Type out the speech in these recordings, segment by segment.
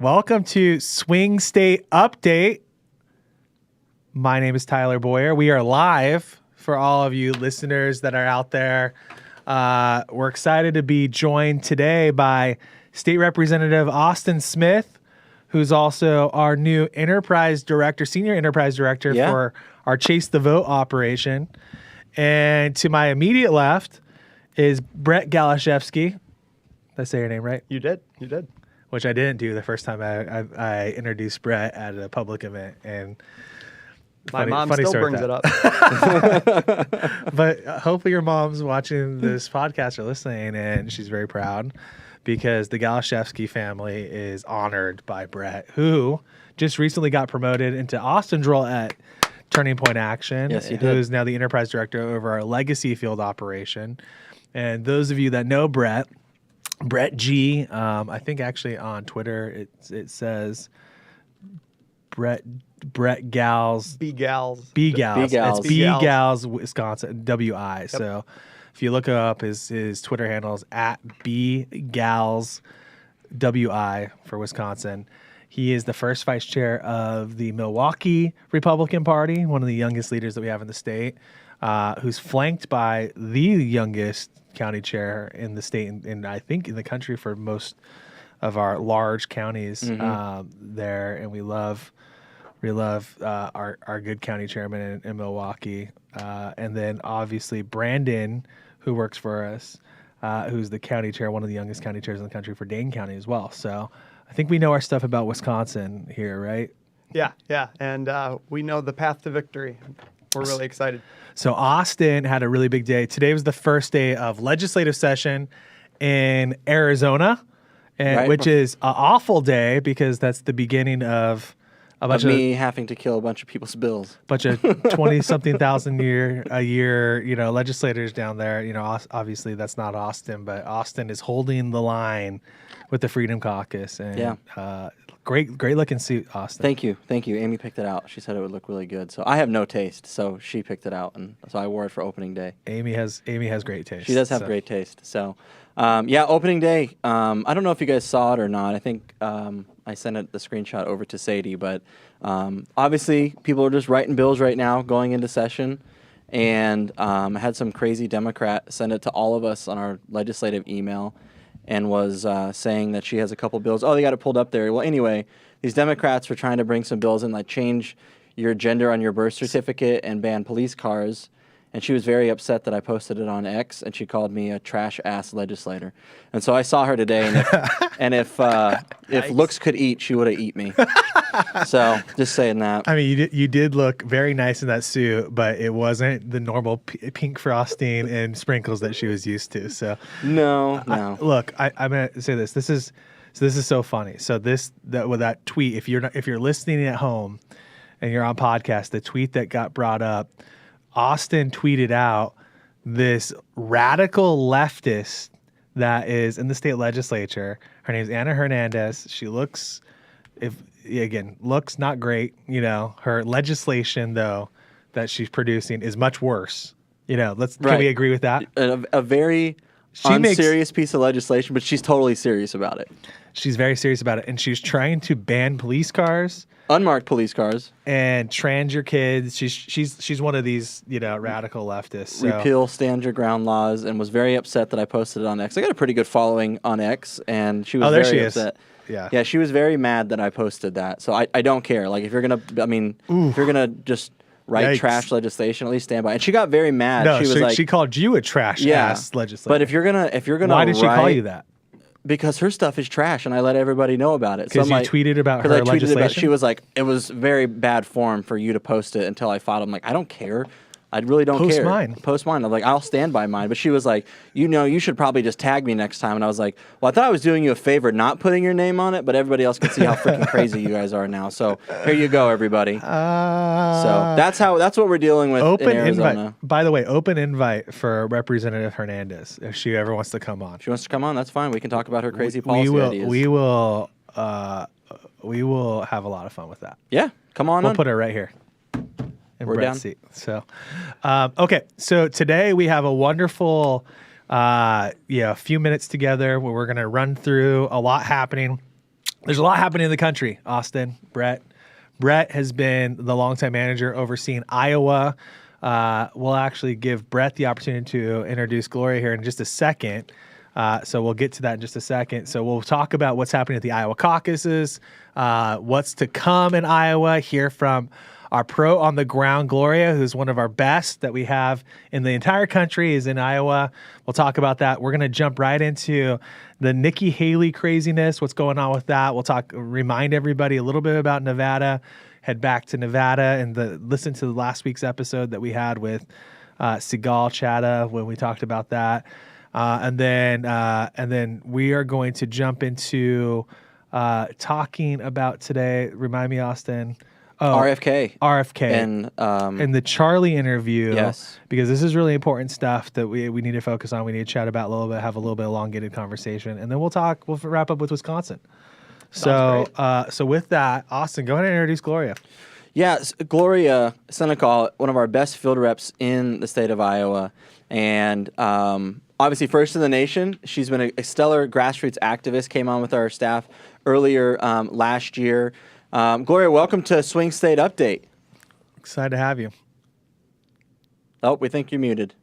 Welcome to Swing State Update. My name is Tyler Boyer. We are live for all of you listeners that are out there. We're excited to be joined today by State Representative Austin Smith, who's also our new enterprise director, senior enterprise director for our Chase the Vote operation. And to my immediate left is Brett Galashevsky. Did I say your name right? You did. Which I didn't do the first time I introduced Brett at a public event. And my mom still brings it up. But hopefully your mom's watching this podcast or listening, and she's very proud because the Galashevsky family is honored by Brett, who just recently got promoted into Austin's role at Turning Point Action. Yes, he did. Who is now the enterprise director over our legacy field operation. And those of you that know Brett G, I think actually on Twitter it says Brett Gals. B Gals. It's B Gals Wisconsin WI. Yep. So if you look up his Twitter handle is at B Gals WI for Wisconsin. He is the first vice chair of the Milwaukee Republican Party, one of the youngest leaders that we have in the state, who's flanked by the youngest county chair in the state and I think in the country for most of our large counties there. And we love our good county chairman in Milwaukee. And then obviously Brandon, who works for us, who's the county chair, one of the youngest county chairs in the country for Dane County as well. So I think we know our stuff about Wisconsin here, right? Yeah. And we know the path to victory. We're really excited. So Austin had a really big day. Today was the first day of legislative session in Arizona, which is an awful day because that's the beginning of a bunch of me having to kill a bunch of people's bills. Bunch of 20-something thousand a year, legislators down there. Obviously that's not Austin, but Austin is holding the line with the Freedom Caucus. And great looking suit, Austin. Thank you. Amy picked it out. She said it would look really good. So I have no taste, so she picked it out, and so I wore it for opening day. Amy has great taste. She does have great taste. So, opening day. I don't know if you guys saw it or not. I think I sent the screenshot over to Sadie, but obviously people are just writing bills right now going into session, and I had some crazy Democrat send it to all of us on our legislative email. And was saying that she has a couple bills. Oh, they got it pulled up there. Well, anyway, these Democrats were trying to bring some bills in, like change your gender on your birth certificate and ban police cars. And she was very upset that I posted it on X, and she called me a trash-ass legislator. And so I saw her today, and if looks could eat, she would have eat me. So just saying that. I mean, you did look very nice in that suit, but it wasn't the normal pink frosting and sprinkles that she was used to. So no. I'm gonna say this. This is so funny. So that tweet, if you're listening at home and you're on podcast, the tweet that got brought up, Austin tweeted out this radical leftist that is in the state legislature. Her name is Ana Hernandez. She looks not great. Her legislation though that she's producing is much worse. Can we agree with that? A very unserious piece of legislation, but she's totally serious about it. She's very serious about it, and she's trying to ban police cars. Unmarked police cars. And trans your kids. She's one of these, radical leftists. So. Repeal stand your ground laws, and was very upset that I posted it on X. I got a pretty good following on X, and she was very upset. Yeah, she was very mad that I posted that. So I don't care. Like if you're gonna just write trash legislation, at least stand by. And she got very mad. No, she called you a trash ass legislator. But if you're gonna why did she call you that? Because her stuff is trash, and I let everybody know about it. Because you tweeted about her legislation? She was like, it was very bad form for you to post it until I filed. I'm like, I don't care. I really don't care. Post mine. I'm like, I'll stand by mine. But she was like, you should probably just tag me next time. And I was like, well, I thought I was doing you a favor not putting your name on it, but everybody else can see how freaking crazy you guys are now. So here you go, everybody. So that's what we're dealing with in Arizona. Invite. By the way, open invite for Representative Hernandez if she ever wants to come on. She wants to come on? That's fine. We can talk about her crazy policy ideas. We will have a lot of fun with that. Yeah, come on. We'll put her right here. We're down. Seat. So, okay. So today we have a wonderful, few minutes together where we're going to run through a lot happening. There's a lot happening in the country, Austin, Brett. Brett has been the longtime manager overseeing Iowa. We'll actually give Brett the opportunity to introduce Gloria here in just a second. So we'll get to that in just a second. So we'll talk about what's happening at the Iowa caucuses, what's to come in Iowa, hear from our pro on the ground, Gloria, who's one of our best that we have in the entire country, is in Iowa. We'll talk about that. We're going to jump right into the Nikki Haley craziness, what's going on with that. We'll remind everybody a little bit about Nevada, head back to Nevada and listen to the last week's episode that we had with Sigal Chatta when we talked about that. And then we are going to jump into talking about today. Remind me, Austin. Oh, RFK. And the Charlie interview. Yes. Because this is really important stuff that we need to focus on. We need to chat about a little bit, have a little bit elongated conversation. And then we'll wrap up with Wisconsin. So with that, Austin, go ahead and introduce Gloria. Yes, Gloria Senecal, one of our best field reps in the state of Iowa. And obviously first in the nation. She's been a stellar grassroots activist, came on with our staff earlier last year. Gloria, welcome to Swing State Update. Excited to have you. Oh, we think you're muted.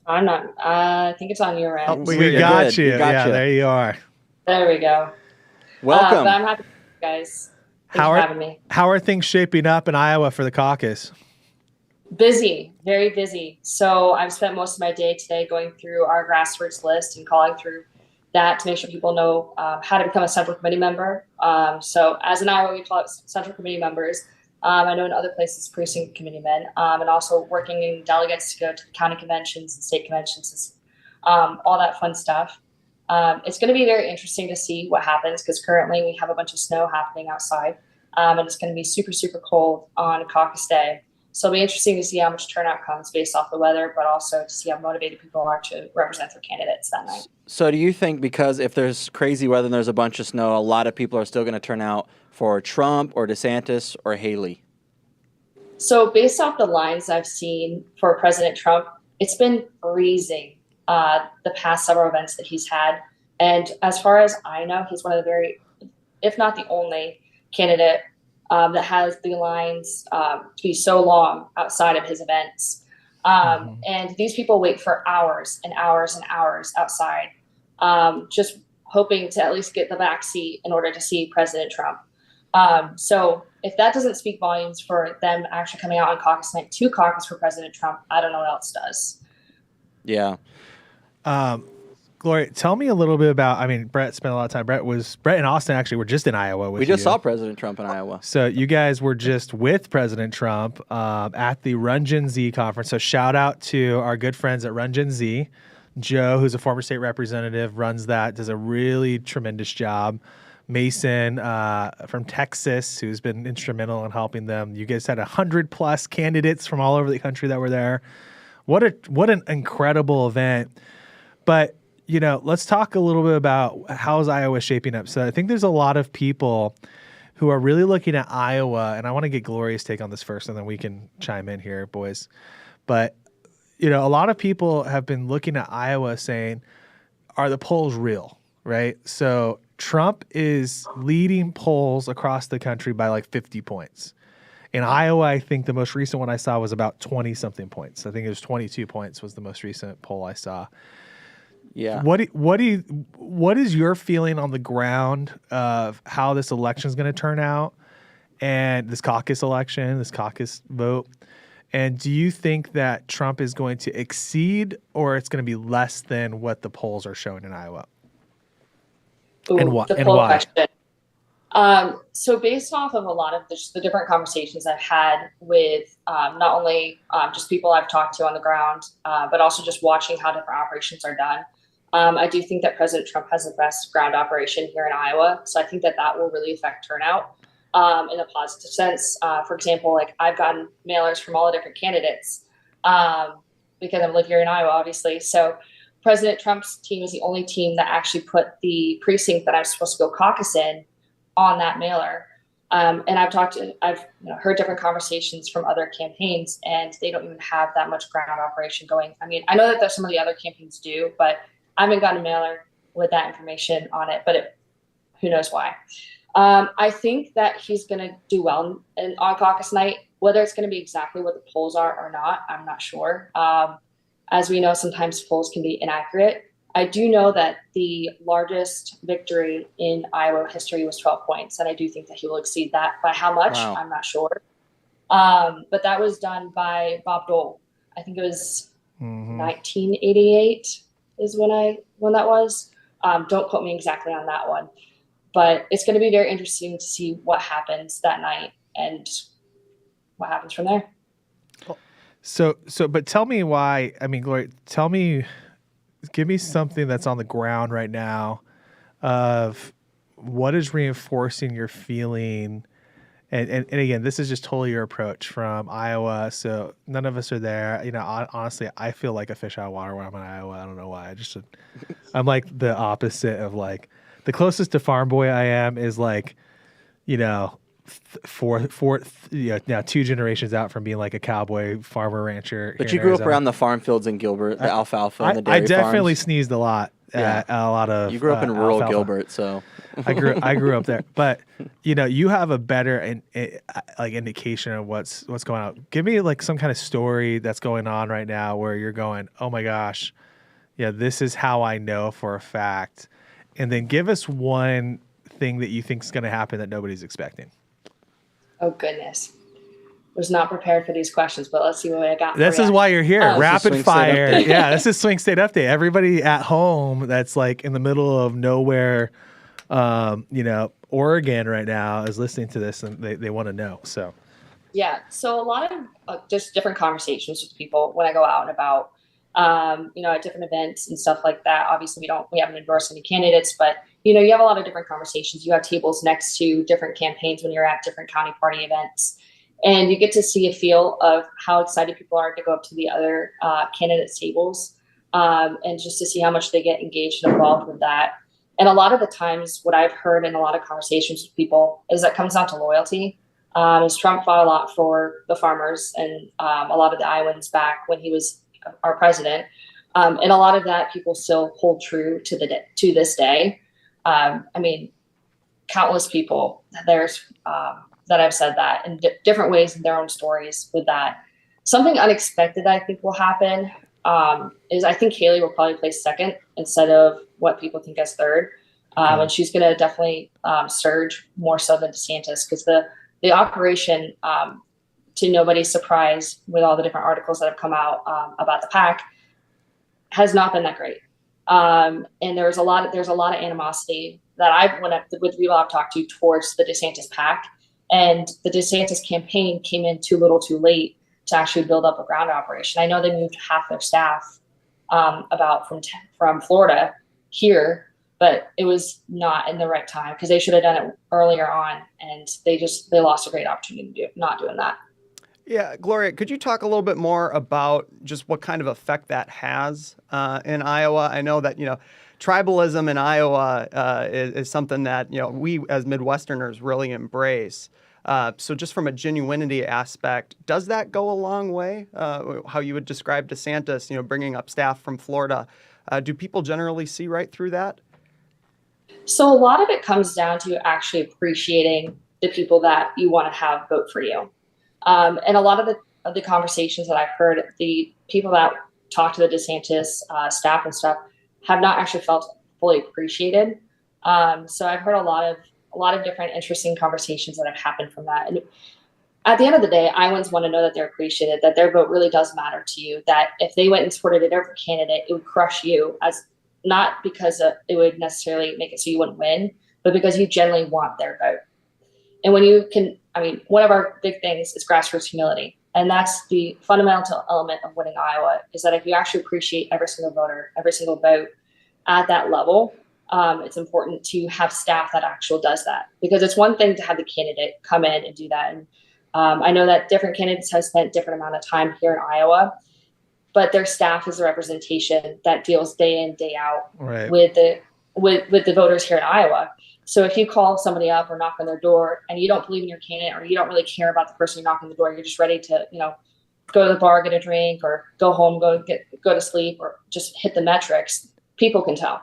I'm not. I think it's on your end. We got you. Yeah, there you are. There we go. Welcome. But I'm happy, guys. Thanks for having me. How are things shaping up in Iowa for the caucus? Busy, very busy. So I've spent most of my day today going through our grassroots list and calling through that to make sure people know how to become a Central Committee member. So as in Iowa, we call it Central Committee members. I know in other places, precinct committeemen, and also working in delegates to go to the county conventions and state conventions, all that fun stuff. It's going to be very interesting to see what happens because currently we have a bunch of snow happening outside, and it's going to be super, super cold on caucus day. So it'll be interesting to see how much turnout comes based off the weather, but also to see how motivated people are to represent their candidates that night. So do you think because if there's crazy weather and there's a bunch of snow, a lot of people are still going to turn out for Trump or DeSantis or Haley? So based off the lines I've seen for President Trump, it's been freezing the past several events that he's had. And as far as I know, he's one of the very, if not the only candidate that has the lines to be so long outside of his events. And these people wait for hours and hours and hours outside, just hoping to at least get the back seat in order to see President Trump. So if that doesn't speak volumes for them actually coming out on caucus night to caucus for President Trump, I don't know what else does. Yeah. Gloria, tell me a little bit about, Brett spent a lot of time. Brett and Austin actually were just in Iowa with you. We just saw President Trump in Iowa. So you guys were just with President Trump at the Run Gen Z conference. So shout out to our good friends at Run Gen Z. Joe, who's a former state representative, runs that, does a really tremendous job. Mason from Texas, who's been instrumental in helping them. You guys had 100+ candidates from all over the country that were there. What an incredible event. But let's talk a little bit about how's Iowa shaping up. So I think there's a lot of people who are really looking at Iowa, and I want to get Gloria's take on this first, and then we can chime in here, boys. But, a lot of people have been looking at Iowa saying, are the polls real, right? So Trump is leading polls across the country by like 50 points. In Iowa, I think the most recent one I saw was about 20-something points. I think it was 22 points was the most recent poll I saw. Yeah. What is your feeling on the ground of how this election is going to turn out, and this caucus election, this caucus vote? And do you think that Trump is going to exceed, or it's going to be less than what the polls are showing in Iowa? Ooh, and why? The poll question. So based off of a lot of the different conversations I've had with not only just people I've talked to on the ground, but also just watching how different operations are done. I do think that President Trump has the best ground operation here in Iowa. So I think that will really affect turnout in a positive sense. For example, like I've gotten mailers from all the different candidates because I live here in Iowa, obviously. So President Trump's team is the only team that actually put the precinct that I'm supposed to go caucus in on that mailer. And I've heard different conversations from other campaigns, and they don't even have that much ground operation going. I know that some of the other campaigns do, but I haven't gotten a mailer with that information on it. But Who knows why? I think that he's going to do well on caucus night. Whether it's going to be exactly what the polls are or not, I'm not sure. As we know, sometimes polls can be inaccurate. I do know that the largest victory in Iowa history was 12 points, and I do think that he will exceed that. By how much, Wow. I'm not sure. But that was done by Bob Dole. I think it was 1988 is when that was. Don't quote me exactly on that one, but it's going to be very interesting to see what happens that night and what happens from there. But tell me why. I mean, Gloria, give me something that's on the ground right now of what is reinforcing your feeling. And again, this is just totally your approach from Iowa. So none of us are there. You know, honestly, I feel like a fish out of water when I'm in Iowa. I don't know why. I'm like the opposite of like the closest to farm boy I am is like, you know, now 2 generations out from being like a cowboy farmer rancher. But you grew up around the farm fields in Gilbert, the alfalfa and the dairy I definitely farms. sneezed a lot. A lot of you grew up in rural alfalfa. Gilbert, so I grew up there, but you know, you have a better like indication of what's going on. Give me like some kind of story that's going on right now where you're going, oh my gosh, yeah, this is how I know for a fact, and then give us one thing that you think is going to happen that nobody's expecting. Oh goodness, was not prepared for these questions, but let's see what I got. This is why you're here. Rapid fire. Yeah, this is Swing State Update. Everybody at home that's like in the middle of nowhere, you know, Oregon right now is listening to this and they want to know. So, yeah. So a lot of just different conversations with people when I go out and about, you know, at different events and stuff like that. Obviously, we haven't endorsed any candidates, but you know, you have a lot of different conversations. You have tables next to different campaigns when you're at different county party events. And you get to see a feel of how excited people are to go up to the other candidates' tables and just to see how much they get engaged and involved with that. And a lot of the times what I've heard in a lot of conversations with people is that comes down to loyalty. As Trump fought a lot for the farmers and a lot of the Iowans back when he was our president. And a lot of that people still hold true to this day. I mean, countless people that I've said that in different ways in their own stories with that. Something unexpected that I think will happen is I think Haley will probably place second instead of what people think as third. And she's going to definitely surge more so than DeSantis because the operation, to nobody's surprise with all the different articles that have come out about the PAC, has not been that great. And there's a lot of animosity that with people I've talked to towards the DeSantis PAC. And the DeSantis campaign came in too little too late to actually build up a ground operation. I know they moved half their staff from Florida here, but it was not in the right time because they should have done it earlier on. And they lost a great opportunity not doing that. Yeah, Gloria, could you talk a little bit more about just what kind of effect that has in Iowa? I know that, you know, tribalism in Iowa is something that, you know, we as Midwesterners really embrace. So just from a genuinity aspect, does that go a long way? How you would describe DeSantis, you know, bringing up staff from Florida. Do people generally see right through that? So a lot of it comes down to actually appreciating the people that you want to have vote for you. And a lot of the conversations that I've heard, the people that talk to the DeSantis staff and stuff have not actually felt fully appreciated. So I've heard a lot of different interesting conversations that have happened from that. And at the end of the day, Iowans want to know that they're appreciated, that their vote really does matter to you, that if they went and supported a different candidate, it would crush you, as not because it would necessarily make it so you wouldn't win, but because you genuinely want their vote. And when you can, I mean, one of our big things is grassroots humility. And that's the fundamental element of winning Iowa, is that if you actually appreciate every single voter, every single vote at that level, it's important to have staff that actually does that. Because it's one thing to have the candidate come in and do that. And I know that different candidates have spent different amount of time here in Iowa, but their staff is a representation that deals day in, day out with the voters here in Iowa. So if you call somebody up or knock on their door and you don't believe in your candidate, or you don't really care about the person you're knocking on the door, you're just ready to, you know, go to the bar, get a drink, or go home, go to sleep, or just hit the metrics, people can tell.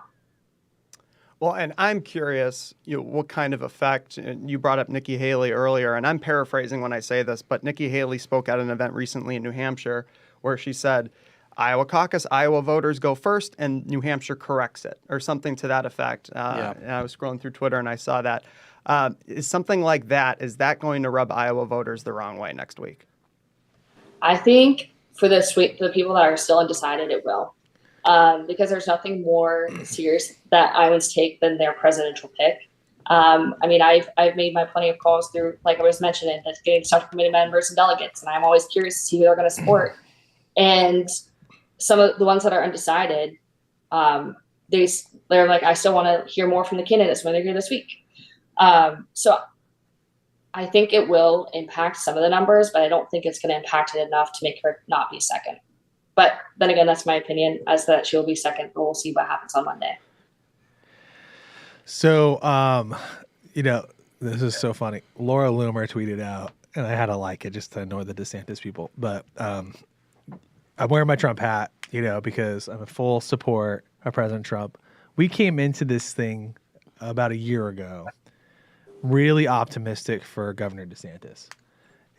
Well, and I'm curious, what kind of effect, and you brought up Nikki Haley earlier, and I'm paraphrasing when I say this, but Nikki Haley spoke at an event recently in New Hampshire where she said, Iowa caucus, Iowa voters go first, and New Hampshire corrects it, or something to that effect. And I was scrolling through Twitter and I saw that. Is something like that, is that going to rub Iowa voters the wrong way next week? I think for the people that are still undecided, it will. Because there's nothing more serious that Iowans take than their presidential pick. I mean, I've made my plenty of calls through, like I was mentioning, that's getting subcommittee members and delegates, and I'm always curious to see who they're going to support. And some of the ones that are undecided, they're like, I still want to hear more from the candidates when they're here this week. So I think it will impact some of the numbers, but I don't think it's going to impact it enough to make her not be second. But then again, that's my opinion, as that she'll be second, but we'll see what happens on Monday. So, this is so funny. Laura Loomer tweeted out, and I had to like it just to annoy the DeSantis people. But I'm wearing my Trump hat, because I'm in full support of President Trump. We came into this thing about a year ago really optimistic for Governor DeSantis.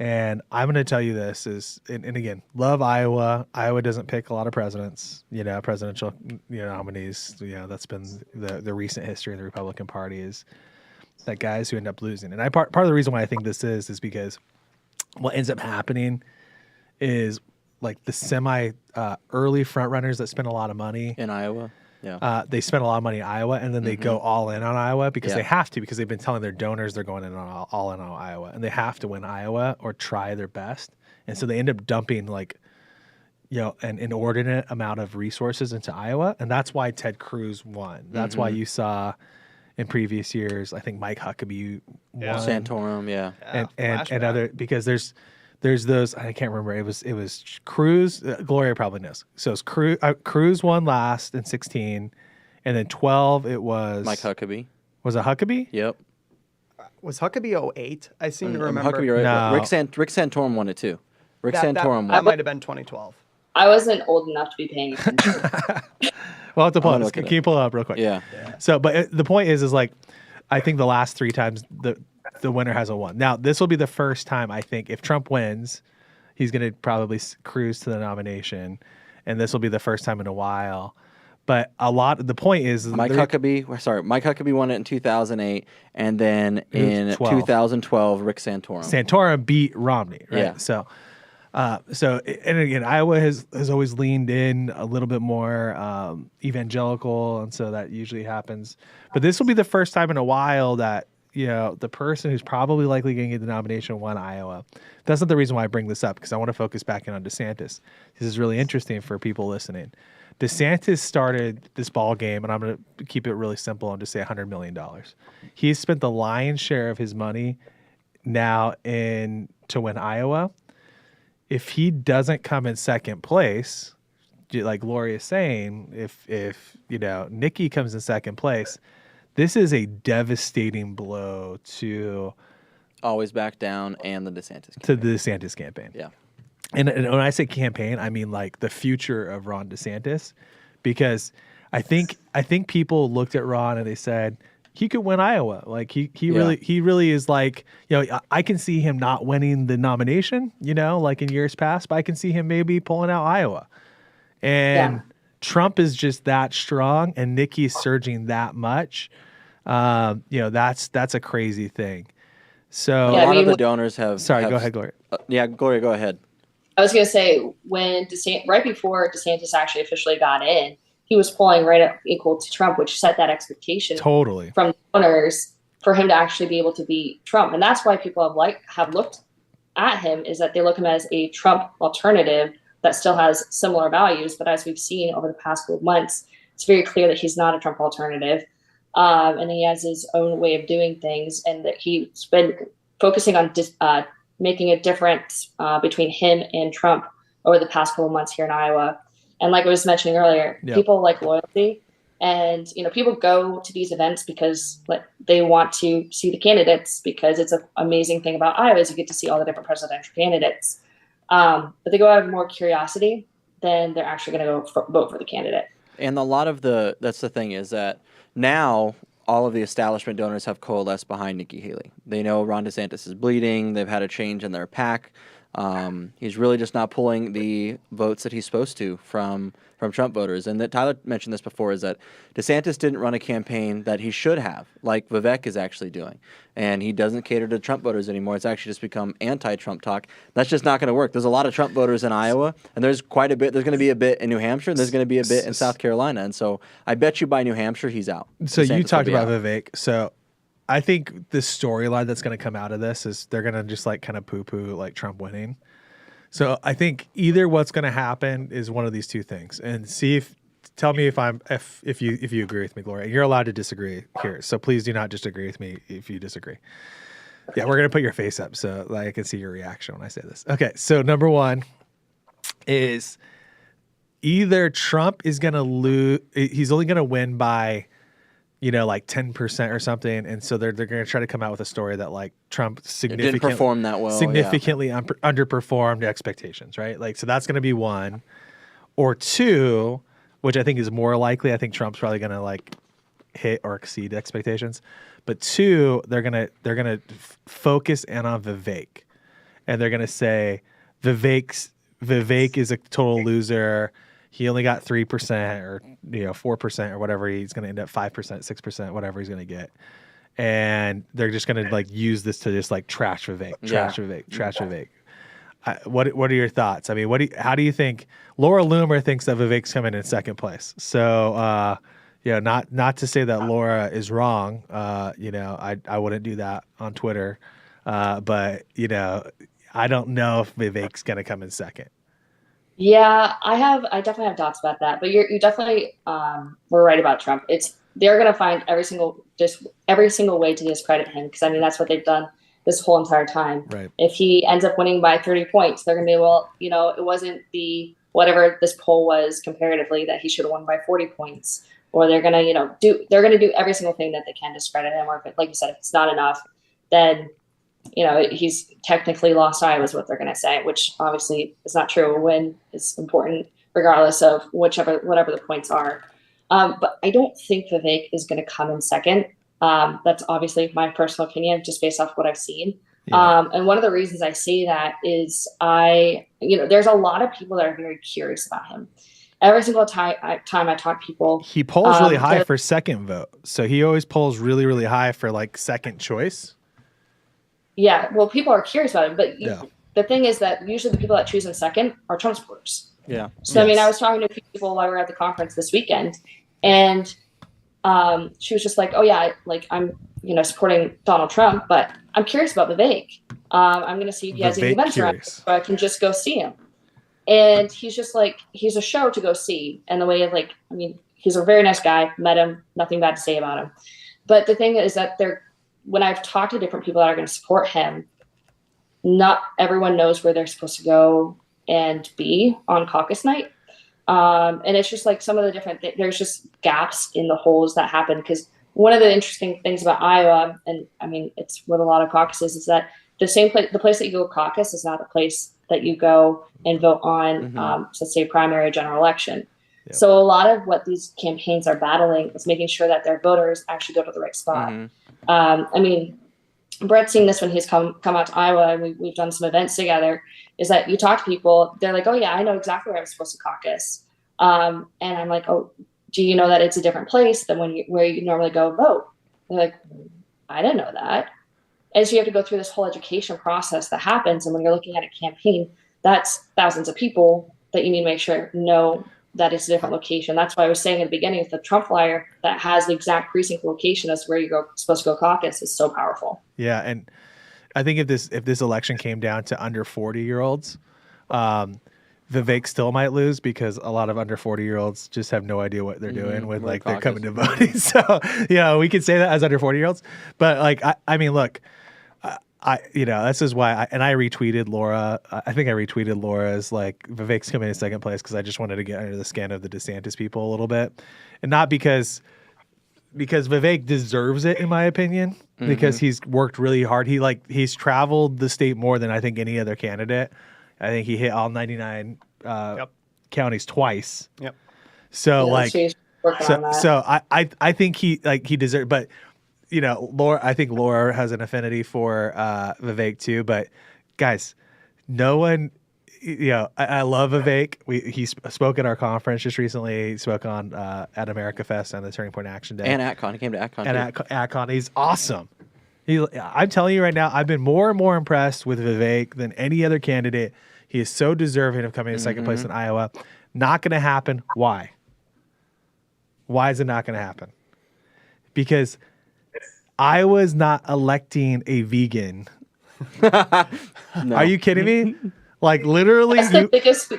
And I'm going to tell you this and again, love Iowa. Iowa doesn't pick a lot of presidents, presidential, nominees. That's been the recent history of the Republican Party is that guys who end up losing. And part of the reason why I think this is because what ends up happening is like the early front runners that spend a lot of money in Iowa. Yeah. They spend a lot of money in Iowa, and then they go all in on Iowa because Yeah. they have to, because they've been telling their donors they're going in on all in on Iowa, and they have to win Iowa or try their best. And so they end up dumping an inordinate amount of resources into Iowa, and that's why Ted Cruz won. That's why you saw in previous years, I think Mike Huckabee won. Santorum, yeah. And other, because there's those, I can't remember. It was Cruz. Gloria probably knows. So it's Cruz won last in 16, and then 12 it was Mike Huckabee. Was it Huckabee? Yep. Was Huckabee 08? I seem to remember. Huckabee, right? No. Rick Santorum won it too. That might have been 2012. I wasn't old enough to be paying attention. Well, to pull I'm up. gonna Can look it you pull it up real quick? Yeah. So, but the point is like, I think the last 3 times the winner hasn't won. Now, this will be the first time, I think, if Trump wins, he's going to probably cruise to the nomination, and this will be the first time in a while. But the point is... Mike Huckabee won it in 2008, and then in 12. 2012, Rick Santorum. Santorum beat Romney, right? Yeah. So and again, Iowa has always leaned in a little bit more evangelical, and so that usually happens. But this will be the first time in a while that the person who's probably likely going to get the nomination won Iowa. That's not the reason why I bring this up, because I want to focus back in on DeSantis. This is really interesting for people listening. DeSantis started this ball game, and I'm going to keep it really simple and just say $100 million. He's spent the lion's share of his money now to win Iowa. If he doesn't come in second place, like Gloria is saying, if Nikki comes in second place, this is a devastating blow to Always back down, and the DeSantis campaign. To the DeSantis campaign. Yeah. And when I say campaign, I mean like the future of Ron DeSantis, because I think people looked at Ron and they said he could win Iowa. Like he really is like, I can see him not winning the nomination, like in years past, but I can see him maybe pulling out Iowa. And Trump is just that strong, and Nikki's surging that much. That's a crazy thing. So A lot of the donors have. Sorry, go ahead, Gloria. Gloria, go ahead. I was going to say, when right before DeSantis actually officially got in, he was polling right up equal to Trump, which set that expectation Totally from the donors for him to actually be able to beat Trump. And that's why people have looked at him, is that they look at him as a Trump alternative that still has similar values. But as we've seen over the past couple of months, it's very clear that he's not a Trump alternative. And he has his own way of doing things, and that he's been focusing on making a difference between him and Trump over the past couple of months here in Iowa. And like I was mentioning earlier, people like loyalty, and people go to these events because they want to see the candidates, because it's an amazing thing about Iowa is you get to see all the different presidential candidates. But they go out of more curiosity than they're actually going to go vote for the candidate. And that's the thing is that now all of the establishment donors have coalesced behind Nikki Haley. They know Ron DeSantis is bleeding. They've had a change in their pack. He's really just not pulling the votes that he's supposed to from Trump voters. And that Tyler mentioned this before, is that DeSantis didn't run a campaign that he should have, like Vivek is actually doing. And he doesn't cater to Trump voters anymore. It's actually just become anti-Trump talk. That's just not going to work. There's a lot of Trump voters in Iowa, and there's quite a bit. There's going to be a bit in New Hampshire, and there's going to be a bit in South Carolina. And so I bet you by New Hampshire, he's out. So DeSantis you will talked be about out. Vivek. So I think the storyline that's going to come out of this is they're going to just like kind of poo-poo like Trump winning. So I think either what's going to happen is one of these two things, and tell me if you agree with me, Gloria. You're allowed to disagree here, so please do not just agree with me if you disagree. Yeah, we're going to put your face up so like I can see your reaction when I say this. Okay, so number one is either Trump is going to lose. He's only going to win by, like 10% or something, and so they're going to try to come out with a story that like Trump Didn't perform that well. significantly underperformed expectations, right? Like, so that's going to be one, or two, which I think is more likely. I think Trump's probably going to like hit or exceed expectations, but two, they're gonna focus in on Vivek, and they're gonna say Vivek is a total loser. He only got 3% or 4% or whatever. He's going to end up 5%, 6%, whatever he's going to get. And they're just going to like use this to just like trash Vivek. What are your thoughts? I mean, how do you think Laura Loomer thinks that Vivek's coming in second place? So, not to say that Laura is wrong. I wouldn't do that on Twitter. But I don't know if Vivek's going to come in second. Yeah, I definitely have thoughts about that, but you definitely were right about Trump. They're going to find every single way to discredit him, because I mean that's what they've done this whole entire time. Right. If he ends up winning by 30 points, they're going to be, well, it wasn't the whatever this poll was comparatively that he should have won by 40 points, or they're going to they're going to do every single thing that they can to discredit him, or if like you said, if it's not enough, then he's technically lost Iowa is what they're going to say, which obviously is not true. A win is important regardless of whatever the points are. But I don't think Vivek is going to come in second. That's obviously my personal opinion, just based off what I've seen. Yeah. And one of the reasons I say that is there's a lot of people that are very curious about him. Every single time I talk to people, he polls really high for second vote. So he always polls really, really high for like second choice. Yeah, well, people are curious about it, but the thing is that usually the people that choose him second are Trump supporters. Yeah. So, yes. I mean, I was talking to a few people while we were at the conference this weekend, and she was just like, oh, yeah, like I'm, supporting Donald Trump, but I'm curious about Vivek. I'm going to see if he has any events around, so I can just go see him. And he's just like, he's a show to go see. And the way of like, I mean, he's a very nice guy, met him, nothing bad to say about him. But the thing is that when I've talked to different people that are going to support him, not everyone knows where they're supposed to go and be on caucus night. And it's just like some of the different there's just gaps in the holes that happen. Because one of the interesting things about Iowa, and I mean, it's with a lot of caucuses, is that the place that you go caucus is not the place that you go and vote on, let's say, primary general election. Yep. So a lot of what these campaigns are battling is making sure that their voters actually go to the right spot. I mean, Brett's seen this when he's come out to Iowa, and we've done some events together, is that you talk to people, they're like, oh yeah, I know exactly where I'm supposed to caucus. And I'm like, oh, do you know that it's a different place than where you normally go vote? They're like, I didn't know that. And so you have to go through this whole education process that happens. And when you're looking at a campaign, that's thousands of people that you need to make sure know that it's a different location. That's why I was saying at the beginning, if the Trump flyer that has the exact precinct location as where you're supposed to go caucus is so powerful. Yeah, and I think if this election came down to under 40-year-olds, Vivek still might lose, because a lot of under 40-year-olds just have no idea what they're doing when like they're coming to voting. So we could say that as under 40-year-olds, but like I mean, look. This is why I retweeted Laura. I think I retweeted Laura's like Vivek's coming in second place, because I just wanted to get under the skin of the DeSantis people a little bit, and not because Vivek deserves it, in my opinion, because he's worked really hard. He's traveled the state more than I think any other candidate. I think he hit all 99 counties twice. Yep. So working on that. So I think he deserves, but I think Laura has an affinity for Vivek too. But guys, no one, I love Vivek. He spoke at our conference just recently. He spoke on at America Fest and the Turning Point Action Day. And AtCon. He came to AtCon. And AtCon, he's awesome. I'm telling you right now, I've been more and more impressed with Vivek than any other candidate. He is so deserving of coming in second place in Iowa. Not going to happen. Why? Why is it not going to happen? Because Iowa's not electing a vegan. No. Are you kidding me? Like literally, That's the biggest.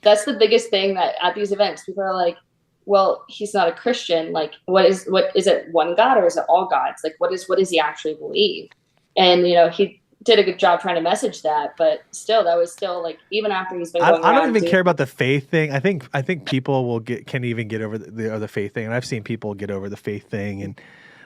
That's the biggest thing that at these events people are like, well, he's not a Christian. Like, what is it? One God or is it all gods? Like, what does he actually believe? And he did a good job trying to message that, but still, that was still like even after he's been going I don't around even care about the faith thing. I think people can even get over the faith thing, and I've seen people get over the faith thing. And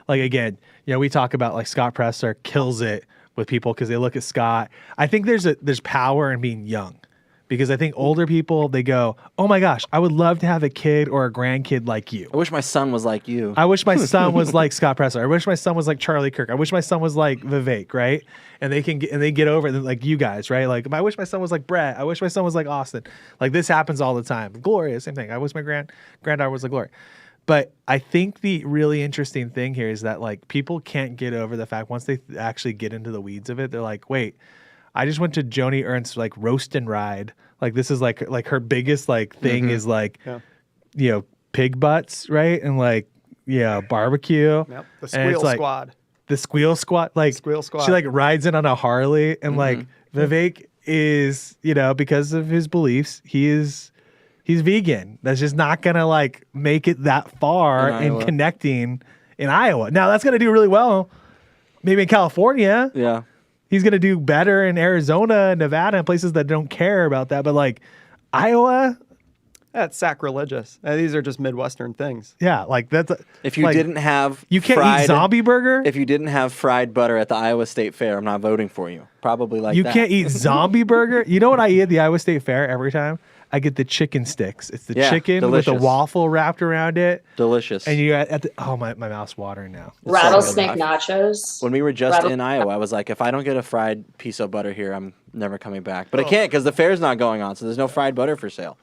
like again, we talk about like Scott Presser kills it with people because they look at Scott. I think there's power in being young, because I think older people, they go, oh my gosh, I would love to have a kid or a grandkid like you. I wish my son was like you. I wish my son was like Scott Presser. I wish my son was like Charlie Kirk. I wish my son was like Vivek, right? And they get over it like you guys, right? Like I wish my son was like Brett. I wish my son was like Austin. Like this happens all the time. Gloria, same thing. I wish my granddaughter was like Gloria. But I think the really interesting thing here is that like people can't get over the fact once they actually get into the weeds of it, they're like, wait, I just went to Joni Ernst's like roast and ride. Like this is like her biggest like thing is like, pig butts, right? And like, barbecue. Yep. The And Squeal it's like, Squad. The Squeal Squad. Like Squeal Squad. she like rides in on a Harley, and like Vivek is, because of his beliefs, he's vegan. That's just not gonna like make it that far in connecting in Iowa. Now that's gonna do really well, maybe in California. Yeah. He's gonna do better in Arizona, Nevada, and places that don't care about that. But like Iowa, That's sacrilegious. These are just Midwestern things. yeah, like that's If you like, didn't have you can't fried, eat zombie burger. If you didn't have fried butter at the Iowa State Fair, I'm not voting for you. Probably like You that. can't eat zombie burger. You know what I eat at the Iowa State Fair every time? I get the chicken sticks. It's the chicken with delicious. a waffle wrapped around it. Delicious. And you at the my mouth's watering now. Rattlesnake nachos. When we were just in Iowa, I was like, if I don't get a fried piece of butter here, I'm never coming back. But I can't because the fair's not going on, so there's no fried butter for sale.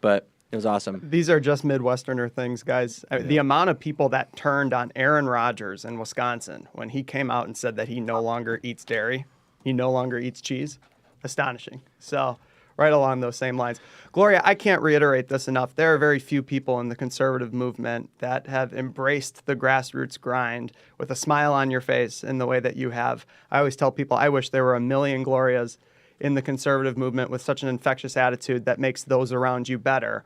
But it was awesome. These are just Midwesterner things, guys. The amount of people that turned on Aaron Rodgers in Wisconsin when he came out and said that he no longer eats dairy, he no longer eats cheese, astonishing. So right along those same lines. Gloria, I can't reiterate this enough. There are very few people in the conservative movement that have embraced the grassroots grind with a smile on your face in the way that you have. I always tell people I wish there were a million Glorias in the conservative movement with such an infectious attitude that makes those around you better.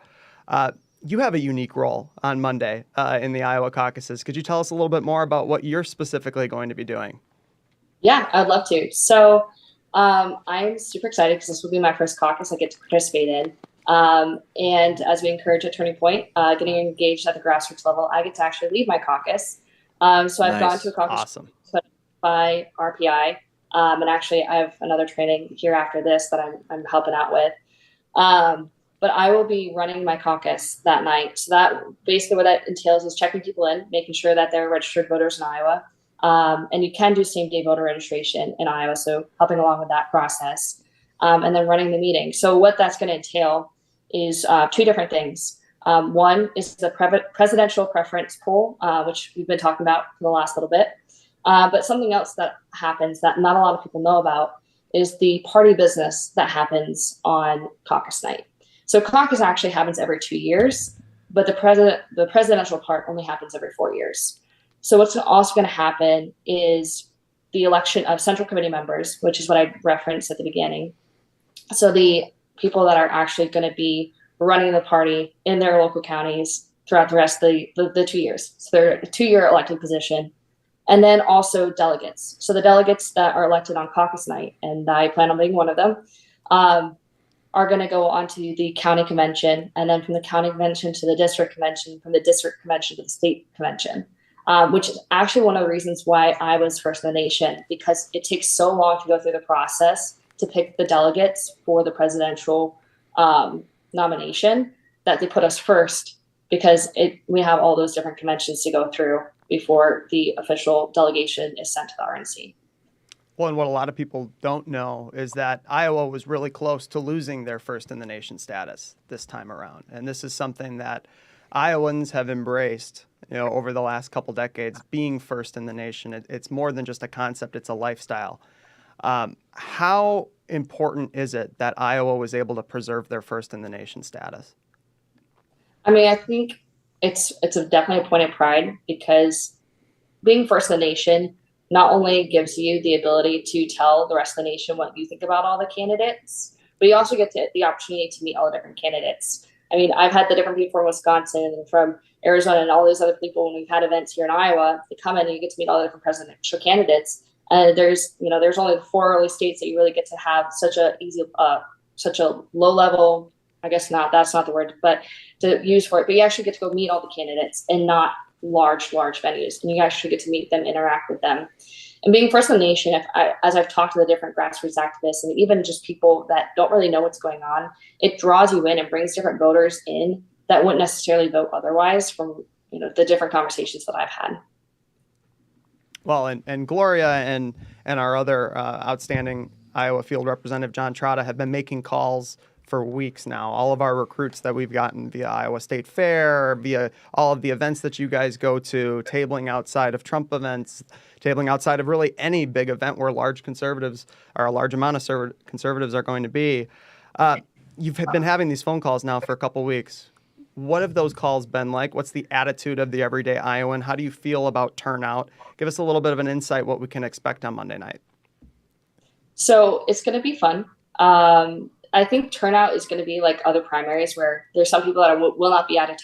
You have a unique role on Monday in the Iowa caucuses. Could you tell us a little bit more about what you're specifically going to be doing? Yeah, I'd love to. So I'm super excited because this will be my first caucus I get to participate in. And as we encourage at Turning Point, getting engaged at the grassroots level, I get to actually lead my caucus. So I've gone to a caucus by RPI. And actually, I have another training here after this that I'm helping out with. But I will be running my caucus that night. So that basically what that entails is checking people in, making sure that they're registered voters in Iowa. And you can do same-day voter registration in Iowa, so helping along with that process. And then running the meeting. So what that's going to entail is two different things. One is the presidential preference poll, which we've been talking about for the last little bit. But something else that happens that not a lot of people know about is the party business that happens on caucus night. So caucus actually happens every 2 years, but the presidential part only happens every 4 years. So what's also going to happen is the election of central committee members, which is what I referenced at the beginning. So the people that are actually going to be running the party in their local counties throughout the rest of the 2 years. So they're a 2-year elected position. And then also delegates. So the delegates that are elected on caucus night, and I plan on being one of them, are going to go on to the county convention, and then from the county convention to the district convention, from the district convention to the state convention, which is actually one of the reasons why I was first in the nation, because it takes so long to go through the process to pick the delegates for the presidential nomination that they put us first because we have all those different conventions to go through before the official delegation is sent to the RNC. Well, and what a lot of people don't know is that Iowa was really close to losing their first in the nation status this time around. And this is something that Iowans have embraced, over the last couple decades, being first in the nation. It's more than just a concept, it's a lifestyle. How important is it that Iowa was able to preserve their first in the nation status? I mean, I think it's definitely a point of pride, because being first in the nation not only gives you the ability to tell the rest of the nation what you think about all the candidates, but you also get the opportunity to meet all the different candidates. I mean, I've had the different people from Wisconsin and from Arizona and all these other people when we've had events here in Iowa. They come in and you get to meet all the different presidential candidates. And there's only 4 early states that you really get to have such a low level, I guess that's not the word, but to use for it. But you actually get to go meet all the candidates and not large venues, and you actually get to meet them, interact with them. And being first in the nation, as I've talked to the different grassroots activists and even just people that don't really know what's going on, it draws you in and brings different voters in that wouldn't necessarily vote otherwise from the different conversations that I've had. Well, and Gloria and our other outstanding Iowa field representative, John Trotta, have been making calls for weeks now. All of our recruits that we've gotten via Iowa State Fair, via all of the events that you guys go to, tabling outside of Trump events, tabling outside of really any big event where large conservatives or a large amount of conservatives are going to be. You've been having these phone calls now for a couple weeks. What have those calls been like? What's the attitude of the everyday Iowan? How do you feel about turnout? Give us a little bit of an insight what we can expect on Monday night. So it's going to be fun. I think turnout is going to be like other primaries where there's some people that will be out of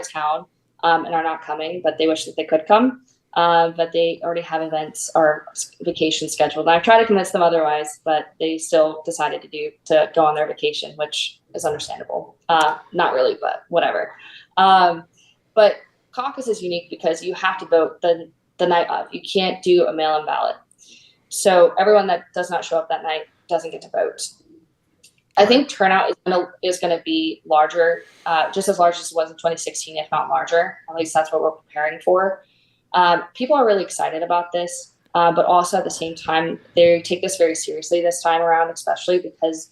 town and are not coming, but they wish that they could come. But they already have events or vacations scheduled. And I've tried to convince them otherwise, but they still decided to go on their vacation, which is understandable. Not really, but whatever. But caucus is unique because you have to vote the night of. You can't do a mail-in ballot. So everyone that does not show up that night doesn't get to vote. I think turnout is going to be larger, just as large as it was in 2016, if not larger. At least that's what we're preparing for. People are really excited about this, but also at the same time, they take this very seriously this time around, especially because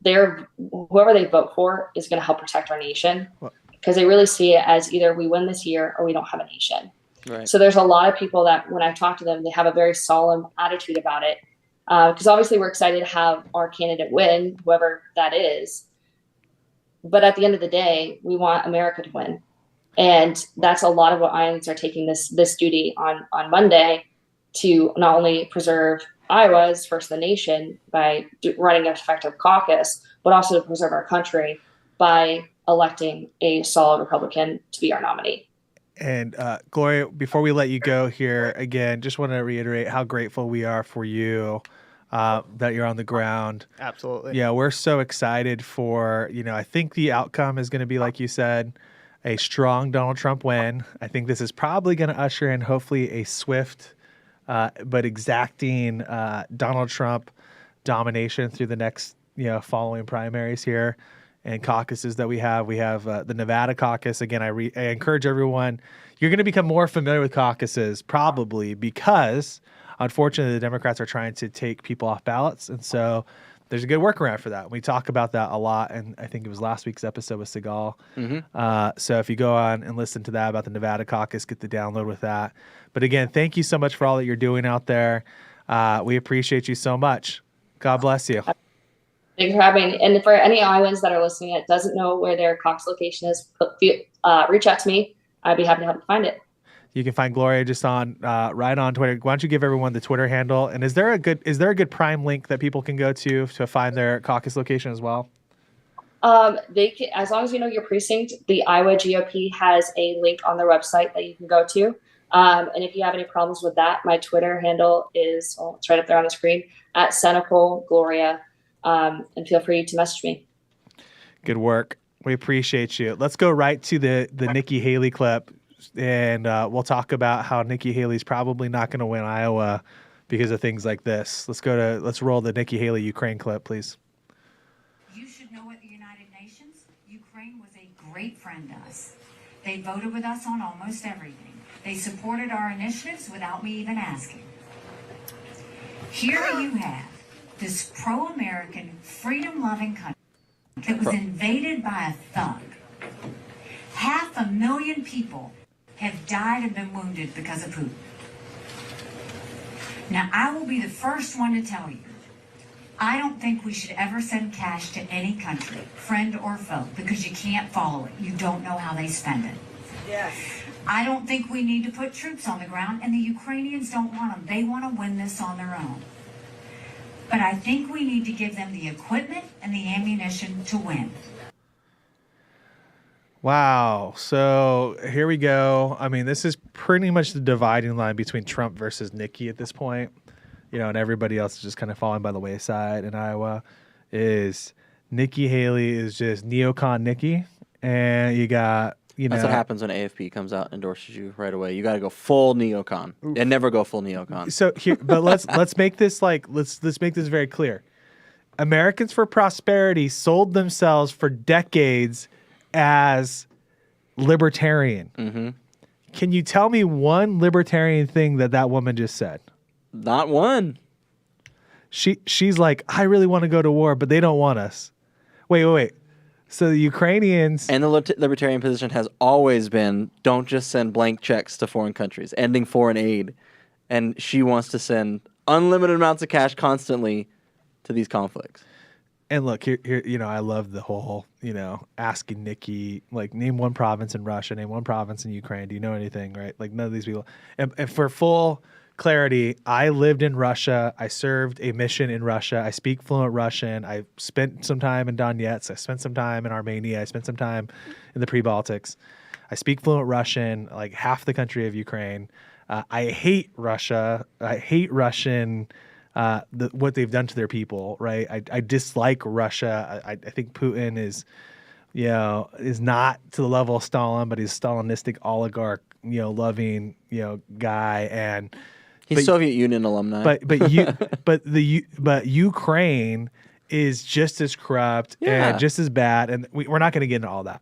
whoever they vote for is going to help protect our nation, because they really see it as either we win this year or we don't have a nation. Right. So there's a lot of people that when I talk to them, they have a very solemn attitude about it. Because obviously we're excited to have our candidate win, whoever that is. But at the end of the day, we want America to win. And that's a lot of what Iowans are taking this duty on Monday, to not only preserve Iowa's first in the nation by running an effective caucus, but also to preserve our country by electing a solid Republican to be our nominee. And Gloria, before we let you go here, again, just want to reiterate how grateful we are for you that you're on the ground. Absolutely. Yeah, we're so excited for, I think the outcome is going to be, like you said, a strong Donald Trump win. I think this is probably going to usher in hopefully a swift but exacting Donald Trump domination through the next following primaries here and caucuses that we have. We have the Nevada caucus. Again, I encourage everyone, you're going to become more familiar with caucuses probably because, unfortunately, the Democrats are trying to take people off ballots. And so there's a good workaround for that. We talk about that a lot, and I think it was last week's episode with Segal. Mm-hmm. So if you go on and listen to that about the Nevada caucus, get the download with that. But again, thank you so much for all that you're doing out there. We appreciate you so much. God bless you. Thanks for having me. And for any Iowans that are listening that doesn't know where their caucus location is, reach out to me. I'd be happy to help you find it. You can find Gloria just on right on Twitter. Why don't you give everyone the Twitter handle? And is there a good Prime link that people can go to find their caucus location as well? They can, as long as you know your precinct, the Iowa GOP has a link on their website that you can go to. And if you have any problems with that, my Twitter handle is, it's right up there on the screen, @SenecolGloria. And feel free to message me. Good work. We appreciate you. Let's go right to the Nikki Haley clip. And we'll talk about how Nikki Haley's probably not going to win Iowa because of things like this. Let's roll the Nikki Haley Ukraine clip, please. You should know at the United Nations, Ukraine was a great friend to us. They voted with us on almost everything. They supported our initiatives without me even asking. Here you have this pro-American, freedom-loving country that was invaded by a thug. 500,000 people have died and been wounded because of Putin. Now, I will be the first one to tell you, I don't think we should ever send cash to any country, friend or foe, because you can't follow it. You don't know how they spend it. Yes. I don't think we need to put troops on the ground, and the Ukrainians don't want them. They want to win this on their own. But I think we need to give them the equipment and the ammunition to win. Wow. So here we go. I mean, this is pretty much the dividing line between Trump versus Nikki at this point. You know, and everybody else is just kind of falling by the wayside in Iowa. Is Nikki Haley is just neocon Nikki, and you got, you know, That's what happens when AFP comes out and endorses you right away. You got to go full neocon and never go full neocon. So here, but let's make this let's make this very clear. Americans for Prosperity sold themselves for decades as libertarian. Mm-hmm. Can you tell me one libertarian thing that woman just said? Not one. She's like, I really want to go to war, but they don't want us. Wait. So the Ukrainians And the libertarian position has always been, don't just send blank checks to foreign countries, ending foreign aid. And she wants to send unlimited amounts of cash constantly to these conflicts. And look, here, you know, I love the whole, you know, asking Nikki, like, name one province in Russia, name one province in Ukraine. Do you know anything, right? Like, none of these people. And for full clarity, I lived in Russia. I served a mission in Russia. I speak fluent Russian. I spent some time in Donetsk. I spent some time in Armenia. I spent some time in the pre-Baltics. I speak fluent Russian, like half the country of Ukraine. I hate Russia. I hate Russian, what they've done to their people, right? I dislike Russia. I think Putin is, you know, is not to the level of Stalin, but he's a Stalinistic oligarch, you know, loving, you know, guy. And He's Soviet Union alumni. But Ukraine is just as corrupt and just as bad, and we're not going to get into all that.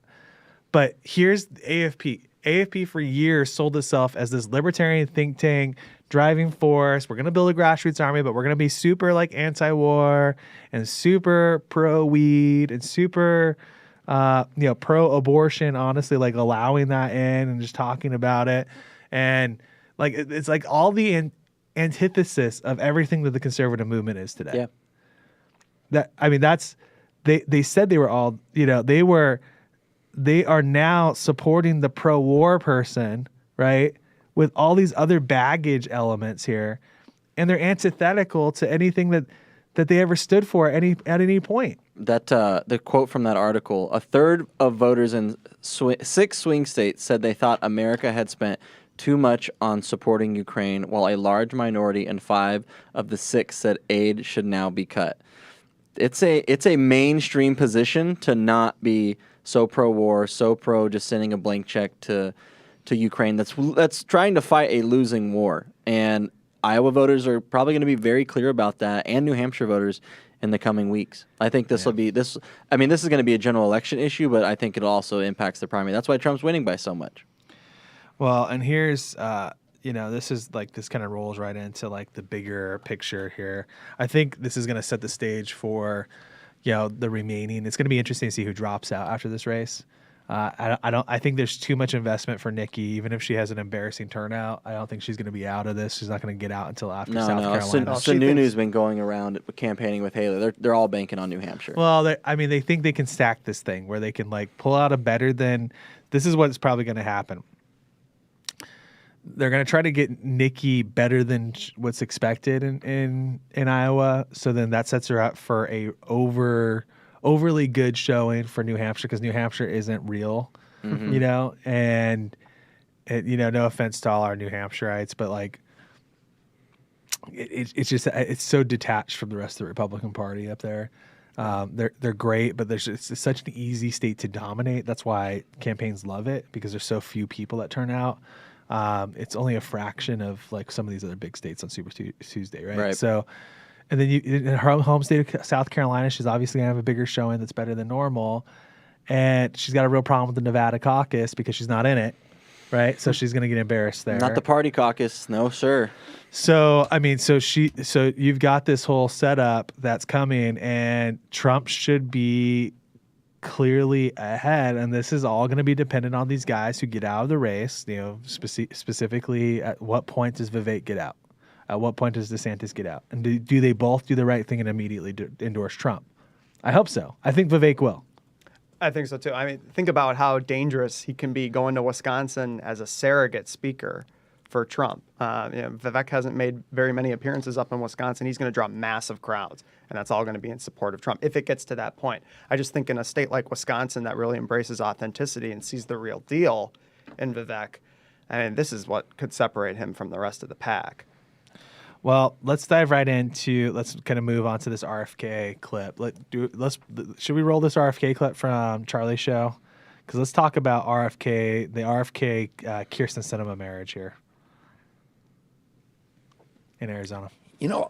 But here's AFP. AFP for years sold itself as this libertarian think tank, driving force. We're going to build a grassroots army, but we're going to be super like anti-war and super pro-weed and super, you know, pro-abortion. Honestly, like allowing that in and just talking about it, and like it's like all the antithesis of everything that the conservative movement is today. Yeah. That, I mean, that's they said they were all, you know, they are now supporting the pro-war person, right, with all these other baggage elements here, and they're antithetical to anything that they ever stood for at any point. That the quote from that article: a third of voters in 6 swing states said they thought America had spent too much on supporting Ukraine, while a large minority in 5 of the 6 said aid should now be cut. It's a mainstream position to not be so pro-war, so pro just sending a blank check to Ukraine that's trying to fight a losing war. And Iowa voters are probably going to be very clear about that, and New Hampshire voters in the coming weeks. I think this will be this. I mean, this is going to be a general election issue, but I think it also impacts the primary. That's why Trump's winning by so much. Well, and here's, you know, this is like, this kind of rolls right into like the bigger picture here. I think this is going to set the stage for, you know, the remaining. It's going to be interesting to see who drops out after this race. I think there's too much investment for Nikki, even if she has an embarrassing turnout. I don't think she's going to be out of this. She's not going to get out until after South Carolina. Sununu's been going around campaigning with Haley. They're all banking on New Hampshire. Well, I mean, they think they can stack this thing where they can like pull out a better than. This is what's probably going to happen. They're going to try to get Nikki better than what's expected in Iowa. So then that sets her up for a overly good showing for New Hampshire, because New Hampshire isn't real, you know, and you know, no offense to all our New Hampshireites, but like it's just, it's so detached from the rest of the Republican Party up there. They're great, but it's such an easy state to dominate. That's why campaigns love it, because there's so few people that turn out. It's only a fraction of like some of these other big states on Super Tuesday, right? So, and then in her home state of South Carolina, she's obviously gonna have a bigger showing that's better than normal. and she's got a real problem with the Nevada caucus because she's not in it, right? So she's going to get embarrassed there. Not the party caucus, no sir. So I mean, so you've got this whole setup that's coming, and Trump should be clearly ahead, and this is all going to be dependent on these guys who get out of the race. You know, specifically, at what point does Vivek get out? At what point does DeSantis get out? And do they both do the right thing and immediately endorse Trump? I hope so. I think Vivek will. I think so too. I mean, think about how dangerous he can be going to Wisconsin as a surrogate speaker for Trump. Vivek hasn't made very many appearances up in Wisconsin. He's going to draw massive crowds, and that's all going to be in support of Trump if it gets to that point. I just think in a state like Wisconsin that really embraces authenticity and sees the real deal in Vivek, I mean, this is what could separate him from the rest of the pack. Well, let's dive right into. Let's kind of move on to this RFK clip. Should we roll this RFK clip from Charlie's show? Because let's talk about RFK, the RFK Kyrsten Sinema marriage here in Arizona. You know,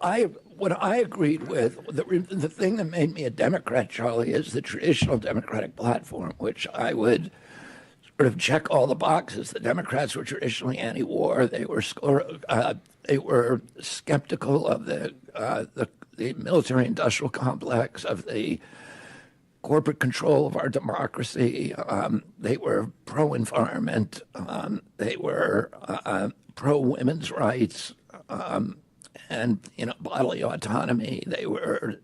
what I agreed with, the thing that made me a Democrat, Charlie, is the traditional Democratic platform, which I would sort of check all the boxes. The Democrats were traditionally anti-war. They were skeptical of the military-industrial complex, of the corporate control of our democracy. They were pro-environment. They were pro-women's rights. And, bodily autonomy. They were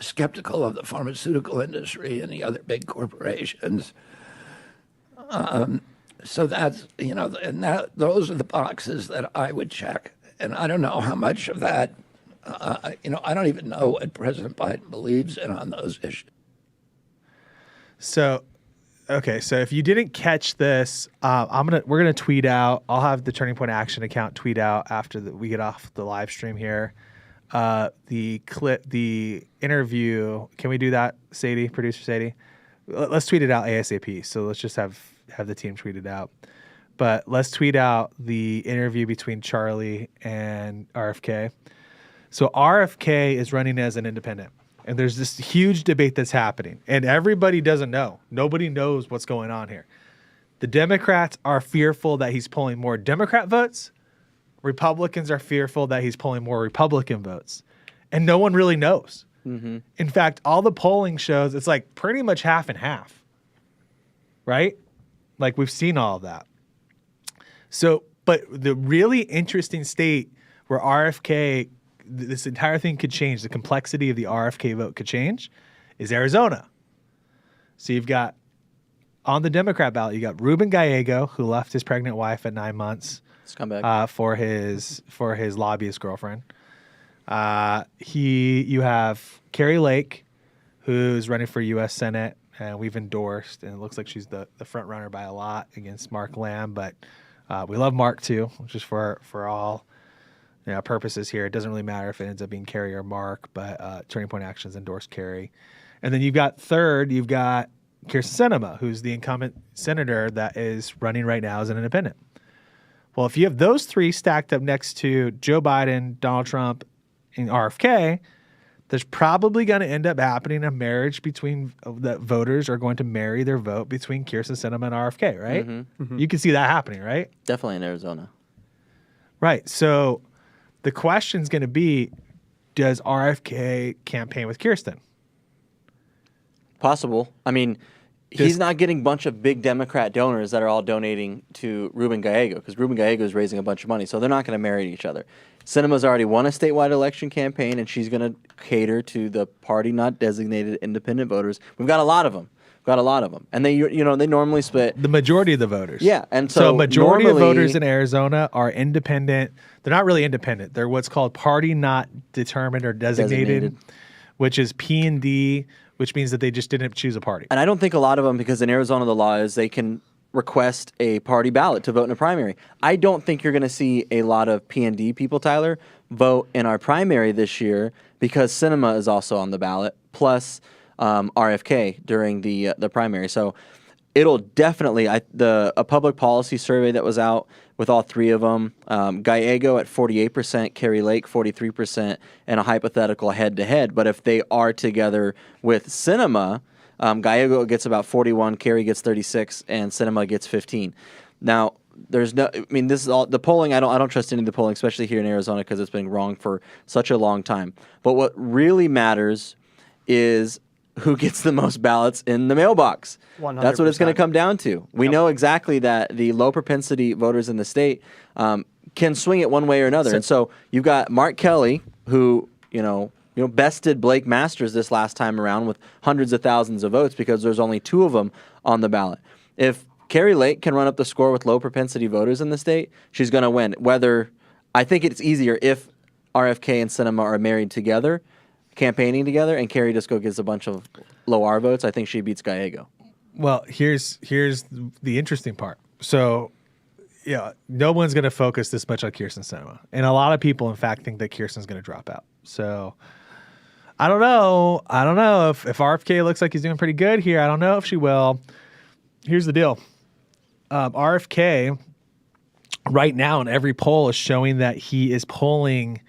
skeptical of the pharmaceutical industry and the other big corporations. So that's, those are the boxes that I would check. And I don't know how much of that, I don't even know what President Biden believes in on those issues. So, okay, so if you didn't catch this, we're gonna tweet out. I'll have the Turning Point Action account tweet out after we get off the live stream here. The clip, the interview. Can we do that, Sadie, producer Sadie? Let's tweet it out ASAP. So let's just have the team tweet it out. But let's tweet out the interview between Charlie and RFK. So RFK is running as an independent. And there's this huge debate that's happening, and everybody doesn't know. Nobody knows what's going on here. The Democrats are fearful that he's pulling more Democrat votes. Republicans are fearful that he's pulling more Republican votes. And no one really knows. Mm-hmm. In fact, all the polling shows it's like pretty much half and half, right? Like we've seen all of that. So, but the really interesting state where RFK, this entire thing could change, the complexity of the RFK vote could change, is Arizona. So you've got, on the Democrat ballot, you got Ruben Gallego, who left his pregnant wife at 9 months for his lobbyist girlfriend. You have Carrie Lake, who's running for U.S. Senate, and we've endorsed, and it looks like she's the front runner by a lot against Mark Lamb, but we love Mark too, just for all purposes here. It doesn't really matter if it ends up being Kerry or Mark, but Turning Point Action's endorsed Kerry. And then you've got Kyrsten Sinema, who's the incumbent senator that is running right now as an independent. Well, if you have those three stacked up next to Joe Biden, Donald Trump, and RFK, there's probably going to end up happening a marriage between that voters are going to marry their vote between Kyrsten Sinema and RFK, right? Mm-hmm. Mm-hmm. You can see that happening, right? Definitely in Arizona. Right. So the question's going to be, does RFK campaign with Kyrsten? Possible. I mean, he's not getting a bunch of big Democrat donors that are all donating to Ruben Gallego, because Ruben Gallego is raising a bunch of money, so they're not going to marry each other. Sinema's already won a statewide election campaign, and she's going to cater to the party not designated independent voters. We've got a lot of them. And they normally split the majority of the voters. Yeah, and so majority of voters in Arizona are independent. They're not really independent. They're what's called party not determined or designated. Which is P&D, which means that they just didn't choose a party. And I don't think a lot of them, because in Arizona the law is they can request a party ballot to vote in a primary. I don't think you're going to see a lot of P&D people, Tyler, vote in our primary this year because Sinema is also on the ballot, plus RFK during the primary. So it'll definitely, a public policy survey that was out with all three of them, Gallego at 48%, Kerry Lake 43%, and a hypothetical head-to-head. But if they are together with Sinema, Gallego gets about 41, Kerry gets 36, and Sinema gets 15. Now, there's no. I mean, this is all the polling. I don't trust any of the polling, especially here in Arizona, because it's been wrong for such a long time. But what really matters is who gets the most ballots in the mailbox. 100%. That's what it's going to come down to. We know exactly that the low propensity voters in the state can swing it one way or another. And so you've got Mark Kelly, who bested Blake Masters this last time around with hundreds of thousands of votes because there's only 2 of them on the ballot. If Carrie Lake can run up the score with low propensity voters in the state, she's going to win. I think it's easier if RFK and Sinema are married together, campaigning together, and Kerry just gets a bunch of low R votes. I think she beats Gallego. Well, here's the interesting part. So, no one's going to focus this much on Kyrsten Sinema, and a lot of people, in fact, think that Kyrsten's going to drop out. So, I don't know if RFK looks like he's doing pretty good here. I don't know if she will. Here's the deal. RFK right now in every poll is showing that he is polling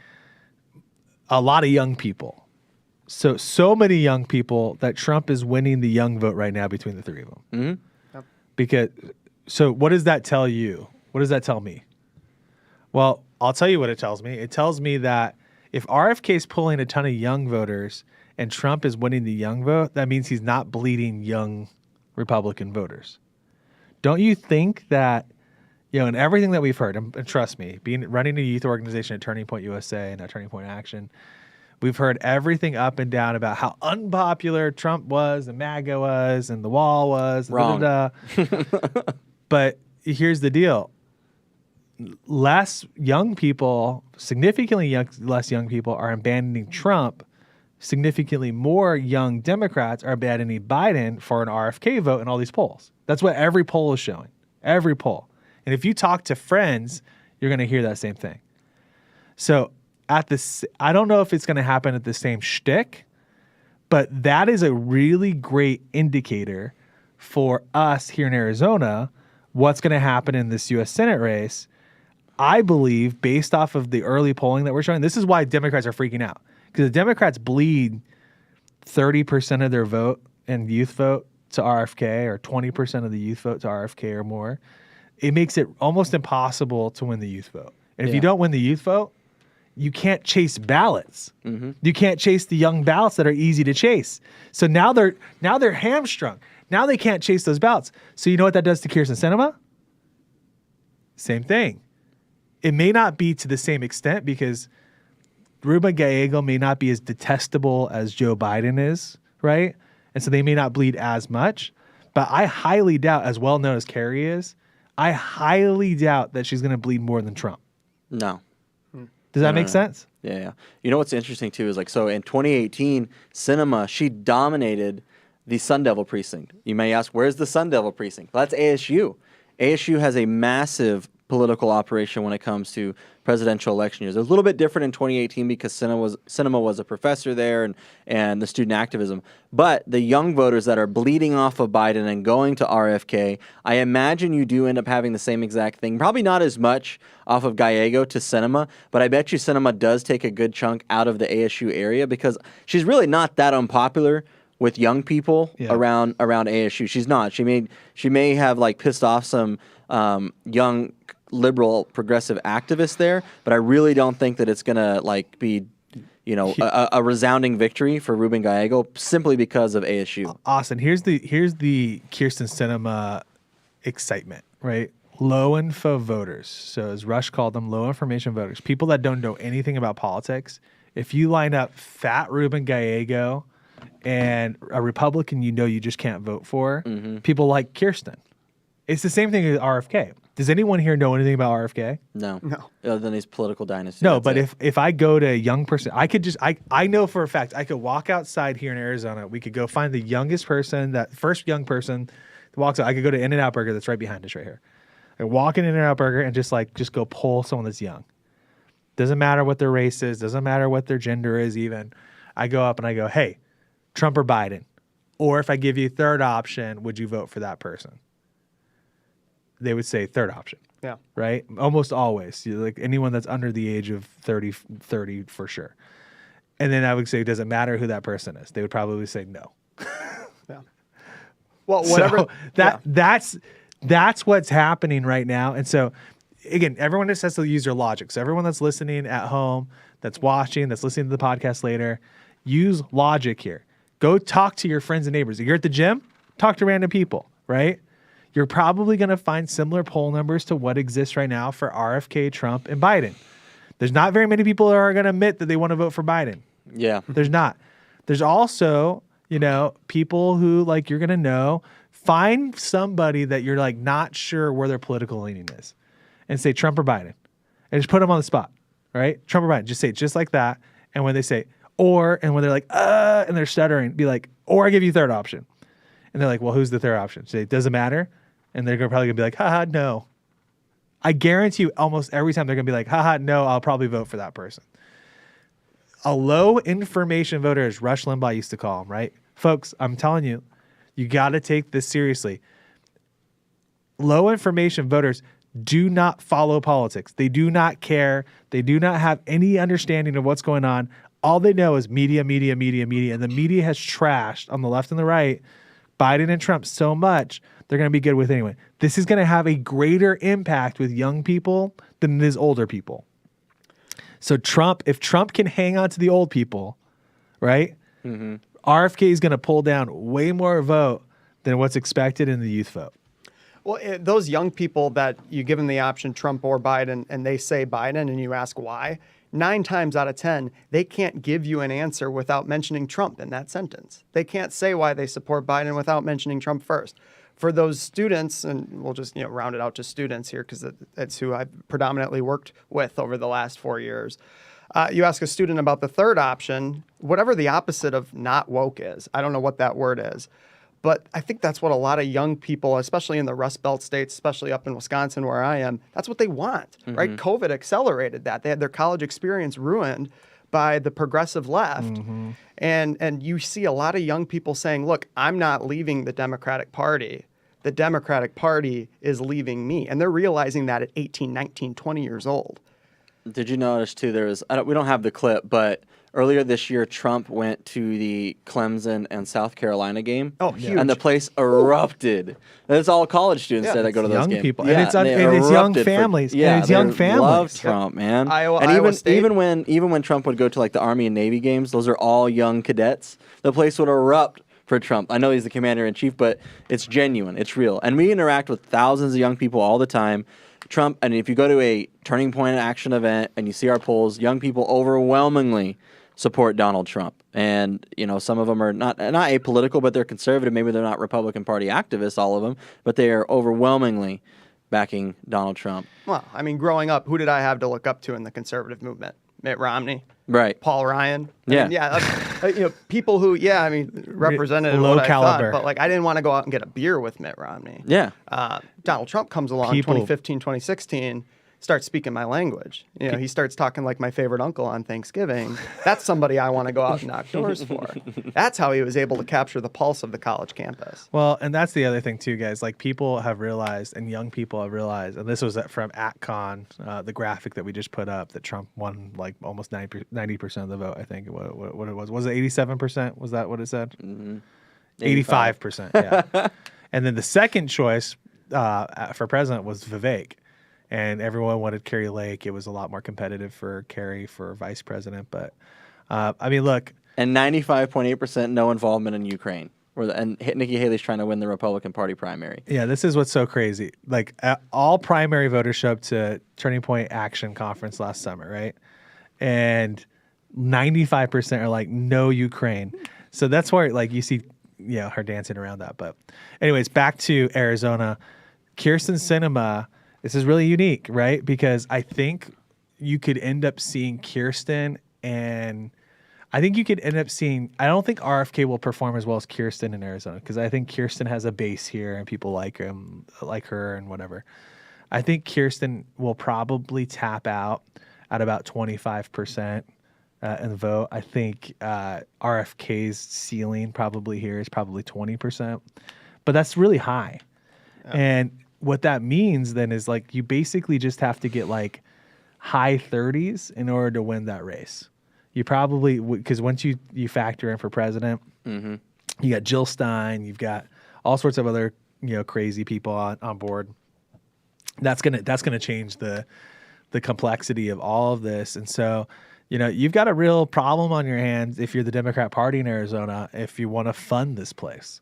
a lot of young people. So many young people that Trump is winning the young vote right now between the 3 of them. Mm-hmm. Yep. So what does that tell you? What does that tell me? Well, I'll tell you what it tells me. It tells me that if RFK is pulling a ton of young voters and Trump is winning the young vote, that means he's not bleeding young Republican voters. Don't you think that, in everything that we've heard, and trust me, running a youth organization at Turning Point USA and at Turning Point Action, we've heard everything up and down about how unpopular Trump was, and MAGA was, and the wall was. Wrong. But here's the deal. Less young people, significantly less young people are abandoning Trump. Significantly more young Democrats are abandoning Biden for an RFK vote in all these polls. That's what every poll is showing. Every poll. And if you talk to friends, you're going to hear that same thing. So I don't know if it's going to happen at the same shtick, but that is a really great indicator for us here in Arizona, what's going to happen in this U.S. Senate race. I believe, based off of the early polling that we're showing, this is why Democrats are freaking out. Because the Democrats bleed 30% of their vote and youth vote to RFK, or 20% of the youth vote to RFK or more. It makes it almost impossible to win the youth vote. And if you don't win the youth vote, you can't chase ballots. Mm-hmm. You can't chase the young ballots that are easy to chase. So now they're hamstrung. Now they can't chase those ballots. So you know what that does to Kyrsten Sinema? Same thing. It may not be to the same extent because Ruben Gallego may not be as detestable as Joe Biden is, right? And so they may not bleed as much. But I highly doubt, as well known as Kerry is, I highly doubt that she's going to bleed more than Trump. No. Does that make sense? Yeah. You know what's interesting too is so in 2018, Sinema, she dominated the Sun Devil precinct. You may ask, where's the Sun Devil precinct? Well, that's ASU. ASU has a massive political operation when it comes to presidential election years. It was a little bit different in 2018 because Sinema was a professor there and the student activism. But the young voters that are bleeding off of Biden and going to RFK, I imagine you do end up having the same exact thing. Probably not as much off of Gallego to Sinema, but I bet you Sinema does take a good chunk out of the ASU area because she's really not that unpopular with young people around ASU. She's not. She may have pissed off some young liberal progressive activists there, but I really don't think that it's gonna be a resounding victory for Ruben Gallego simply because of ASU. Austin, here's the Kyrsten Sinema excitement, right? Low info voters. So as Rush called them, low information voters, people that don't know anything about politics. If you line up fat Ruben Gallego and a Republican you just can't vote for, people like Kyrsten. It's the same thing as RFK. Does anyone here know anything about RFK? No. Other than these political dynasties. No, but if I go to a young person, I know for a fact I could walk outside here in Arizona. We could go find the youngest person, that first young person that walks out. I could go to In-N-Out Burger that's right behind us right here. I walk in In-N-Out Burger and just go pull someone that's young. Doesn't matter what their race is. Doesn't matter what their gender is even. I go up and I go, hey, Trump or Biden? Or if I give you a third option, would you vote for that person? They would say third option. Yeah. Right? Almost always. Anyone that's under the age of 30 for sure. And then I would say, does it matter who that person is? They would probably say no. Yeah. Well, whatever. So that's what's happening right now. And so, again, everyone just has to use their logic. So everyone that's listening at home, that's watching, that's listening to the podcast later, use logic here. Go talk to your friends and neighbors. If you're at the gym, talk to random people, right? You're probably going to find similar poll numbers to what exists right now for RFK, Trump, and Biden. There's not very many people that are going to admit that they want to vote for Biden. Yeah. There's not. There's also, people who like you're going to know. Find somebody that you're like not sure where their political leaning is and say Trump or Biden and just put them on the spot, right? Trump or Biden, just say it just like that. And when they say, and when they're like, and they're stuttering, be like, or I give you third option. And they're like, well, who's the third option? Say, it doesn't matter. And they're probably gonna be like, haha, no. I guarantee you almost every time they're gonna be like, haha, no, I'll probably vote for that person. A low information voter, as Rush Limbaugh used to call them, right? Folks, I'm telling you, you gotta take this seriously. Low information voters do not follow politics. They do not care. They do not have any understanding of what's going on. All they know is media, media, media, media. And the media has trashed on the left and the right Biden and Trump so much, they're going to be good with anyone. This is going to have a greater impact with young people than it is older people. So if Trump can hang on to the old people, right? Mm-hmm. RFK is going to pull down way more vote than what's expected in the youth vote. Well, those young people that you give them the option, Trump or Biden, and they say Biden, and you ask why, 9 times out of 10, they can't give you an answer without mentioning Trump in that sentence. They can't say why they support Biden without mentioning Trump first. For those students, and we'll just round it out to students here because that's who I've predominantly worked with over the last 4 years. You ask a student about the third option, whatever the opposite of not woke is. I don't know what that word is. But I think that's what a lot of young people, especially in the Rust Belt states, especially up in Wisconsin where I am, that's what they want, right? COVID accelerated that. They had their college experience ruined by the progressive left. Mm-hmm. And you see a lot of young people saying, look, I'm not leaving the Democratic Party. The Democratic Party is leaving me. And they're realizing that at 18, 19, 20 years old. Did you notice, too, we don't have the clip, but earlier this year, Trump went to the Clemson and South Carolina game. Oh, huge. And the place erupted. And it's all college students that go to those young games. People. Yeah, and it's young families. And it's young families. Love Trump, man. Iowa State. even when Trump would go to like the Army and Navy games, those are all young cadets. The place would erupt for Trump. I know he's the commander-in-chief, but it's genuine. It's real. And we interact with thousands of young people all the time. Trump, and if you go to a Turning Point Action event and you see our polls, young people overwhelmingly support Donald Trump. And, some of them are not apolitical, but they're conservative. Maybe they're not Republican Party activists, all of them, but they are overwhelmingly backing Donald Trump. Well, I mean, growing up, who did I have to look up to in the conservative movement? Mitt Romney. Right. Paul Ryan. Yeah. People who, represented low what caliber. I thought, but I didn't want to go out and get a beer with Mitt Romney. Yeah. Donald Trump comes along 2015, 2016, starts speaking my language. He starts talking like my favorite uncle on Thanksgiving. That's somebody I want to go out and knock doors for. That's how he was able to capture the pulse of the college campus. Well, and that's the other thing too, guys. Like people have realized, and young people have realized, and this was from AtCon, the graphic that we just put up, that Trump won like almost 90% of the vote. I think what it was it 87%? Was that what it said? Mm-hmm. 85%. Yeah. And then the second choice for president was Vivek. And everyone wanted Carrie Lake. It was a lot more competitive for Carrie for vice president. But, look. And 95.8% no involvement in Ukraine. And Nikki Haley's trying to win the Republican Party primary. Yeah, this is what's so crazy. Like, all primary voters show up to Turning Point Action Conference last summer, right? And 95% are like, no Ukraine. So that's why, you see, her dancing around that. But anyways, back to Arizona. Kyrsten Sinema. This is really unique, right? Because I think you could end up seeing Kyrsten, and I think you could end up seeing, I don't think RFK will perform as well as Kyrsten in Arizona, because I think Kyrsten has a base here and people like her and whatever. I think Kyrsten will probably tap out at about 25% in the vote. I think RFK's ceiling probably here is probably 20%, but that's really high. Yeah. And what that means then is you basically just have to get high 30s in order to win that race. You probably, because once you factor in for president, mm-hmm. you got Jill Stein, you've got all sorts of other crazy people on board. That's gonna change the complexity of all of this. And so, you've got a real problem on your hands if you're the Democrat Party in Arizona, if you want to fund this place.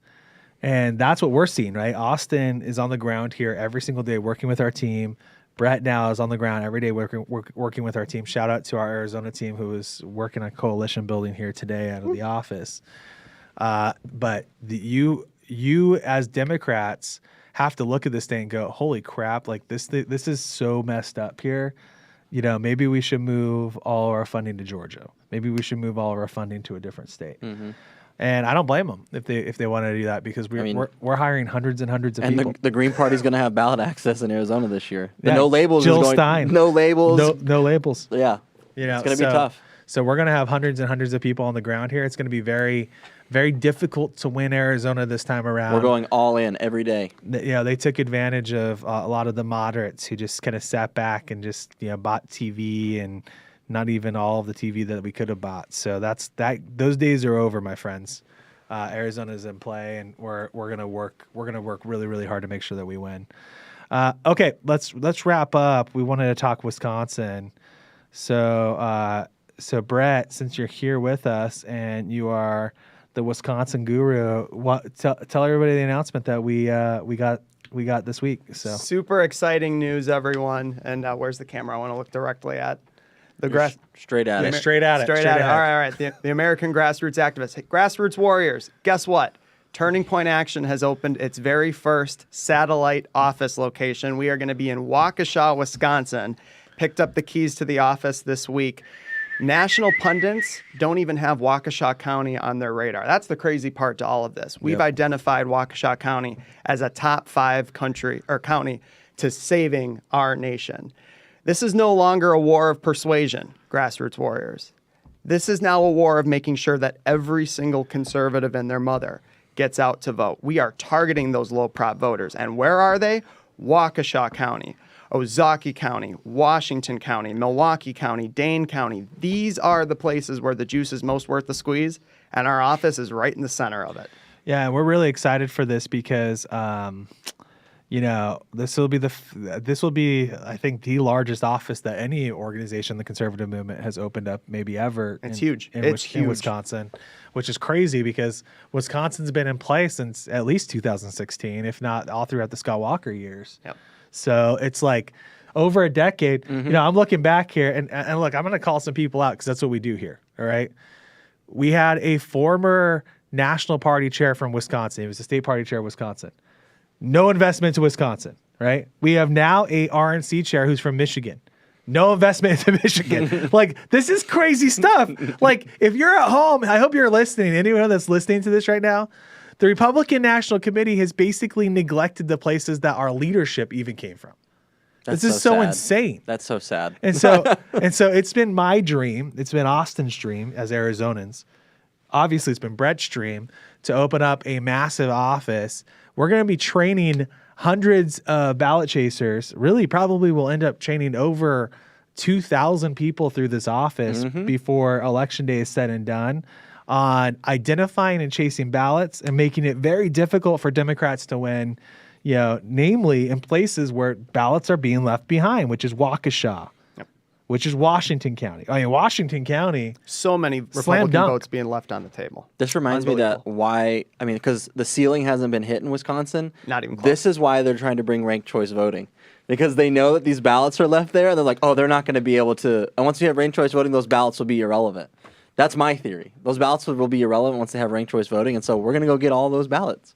And that's what we're seeing, right? Austin is on the ground here every single day working with our team. Brett now is on the ground every day working with our team. Shout out to our Arizona team who is working on coalition building here today out of the office. But you as Democrats have to look at this thing and go, holy crap, like this is so messed up here. Maybe we should move all of our funding to Georgia. Maybe we should move all of our funding to a different state. Mm-hmm. And I don't blame them if they want to do that, because we're hiring hundreds and hundreds of people. And the Green Party's going to have ballot access in Arizona this year. The Yeah, no labels Jill is going, Stein. No labels. No labels. Yeah. It's going to be tough. So we're going to have hundreds and hundreds of people on the ground here. It's going to be very, very difficult to win Arizona this time around. We're going all in every day. They took advantage of a lot of the moderates who just kind of sat back and just bought TV, and not even all of the TV that we could have bought. So those days are over, my friends. Arizona's in play, and we're gonna work really, really hard to make sure that we win. Okay, let's wrap up. We wanted to talk Wisconsin. So Brett, since you're here with us and you are the Wisconsin guru, tell everybody the announcement that we got this week. So super exciting news, everyone. And where's the camera? I want to look directly at the straight at it. Straight at it. All right. The American grassroots activists. Hey, grassroots warriors. Guess what? Turning Point Action has opened its very first satellite office location. We are going to be in Waukesha, Wisconsin. Picked up the keys to the office this week. National pundits don't even have Waukesha County on their radar. That's the crazy part to all of this. We've identified Waukesha County as a top 5 county to saving our nation. This is no longer a war of persuasion, grassroots warriors. This is now a war of making sure that every single conservative and their mother gets out to vote. We are targeting those low-prop voters. And where are they? Waukesha County, Ozaukee County, Washington County, Milwaukee County, Dane County. These are the places where the juice is most worth the squeeze, and our office is right in the center of it. Yeah, we're really excited for this because this will be, I think, the largest office that any organization in the conservative movement has opened up maybe ever. It's huge. In Wisconsin, which is crazy because Wisconsin's been in place since at least 2016, if not all throughout the Scott Walker years. Yep. So it's like over a decade. Mm-hmm. I'm looking back here, and look, I'm going to call some people out because that's what we do here. All right. We had a former national party chair from Wisconsin. He was the state party chair of Wisconsin. No investment to Wisconsin, right? We have now a RNC chair who's from Michigan. No investment into Michigan. Like, this is crazy stuff. Like, if you're at home, I hope you're listening. Anyone that's listening to this right now, the Republican National Committee has basically neglected the places that our leadership even came from. This is so insane. That's so sad. And so it's been my dream. It's been Austin's dream as Arizonans. Obviously, it's been Brett's dream to open up a massive office. We're going to be training hundreds of ballot chasers. Really, probably we'll end up training over 2,000 people through this office before Election Day is said and done on identifying and chasing ballots and making it very difficult for Democrats to win, namely in places where ballots are being left behind, which is Waukesha, which is Washington County. I mean, Washington County. So many Republican votes being left on the table. This reminds me because the ceiling hasn't been hit in Wisconsin. Not even close. This is why they're trying to bring ranked choice voting. Because they know that these ballots are left there, and they're like, oh, they're not going to be able to. And once we have ranked choice voting, those ballots will be irrelevant. That's my theory. Those ballots will be irrelevant once they have ranked choice voting, and so we're going to go get all those ballots,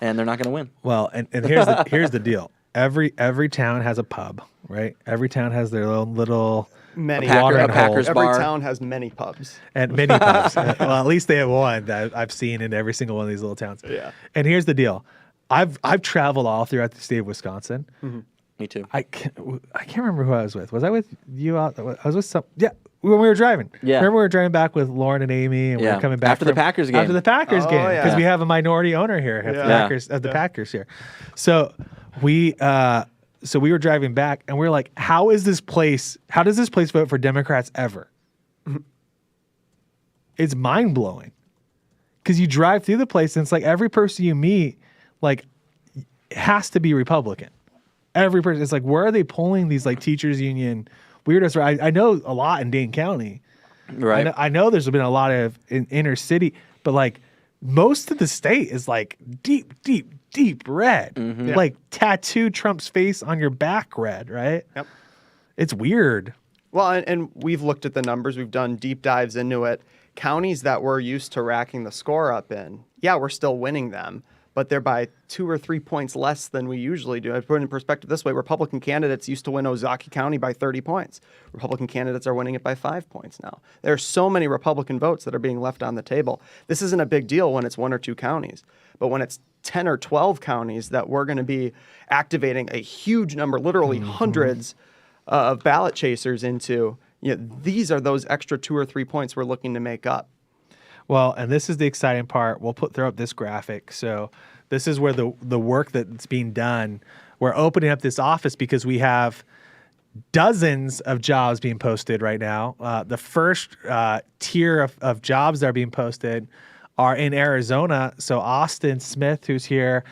and they're not going to win. Well, and here's the deal. Every town has a pub, right? Every town has their own little Packers Every bar. town has many pubs. and many pubs. Well, at least they have one that I've seen in every single one of these little towns. Yeah. And here's the deal. I've traveled all throughout the state of Wisconsin. Mm-hmm. Me too. I can't remember who I was with. Was I with you? I was with some. Yeah, when we were driving. Yeah. Remember we were driving back with Lauren and Amy, and we were coming back after the Packers game. After the Packers game, yeah. because we have a minority owner here at the Packers here. So we were driving back, and we were like, how does this place vote for Democrats ever? It's mind blowing. Because you drive through the place, and it's like every person you meet like, it has to be Republican. Every person, it's like, where are they pulling these like teachers union weirdos? I know a lot in Dane County. Right. I know there's been a lot of in inner city, but like most of the state is like deep, deep, deep red. Mm-hmm. Like tattoo Trump's face on your back red, right? Yep. It's weird. Well, and we've looked at the numbers. We've done deep dives into it. Counties that we're used to racking the score up in, yeah, we're still winning them, but they're by 2 or 3 points less than we usually do. I put it in perspective this way. Republican candidates used to win Ozaukee County by 30 points. Republican candidates are winning it by 5 points now. There are so many Republican votes that are being left on the table. This isn't a big deal when it's 1 or 2 counties, but when it's 10 or 12 counties that we're going to be activating a huge number, literally hundreds of ballot chasers into, these are those extra 2 or 3 points we're looking to make up. Well, and this is the exciting part. We'll throw up this graphic. So this is where the work that's being done. We're opening up this office because we have dozens of jobs being posted right now. The first tier of jobs that are being posted are in Arizona. So Austin Smith, who's here,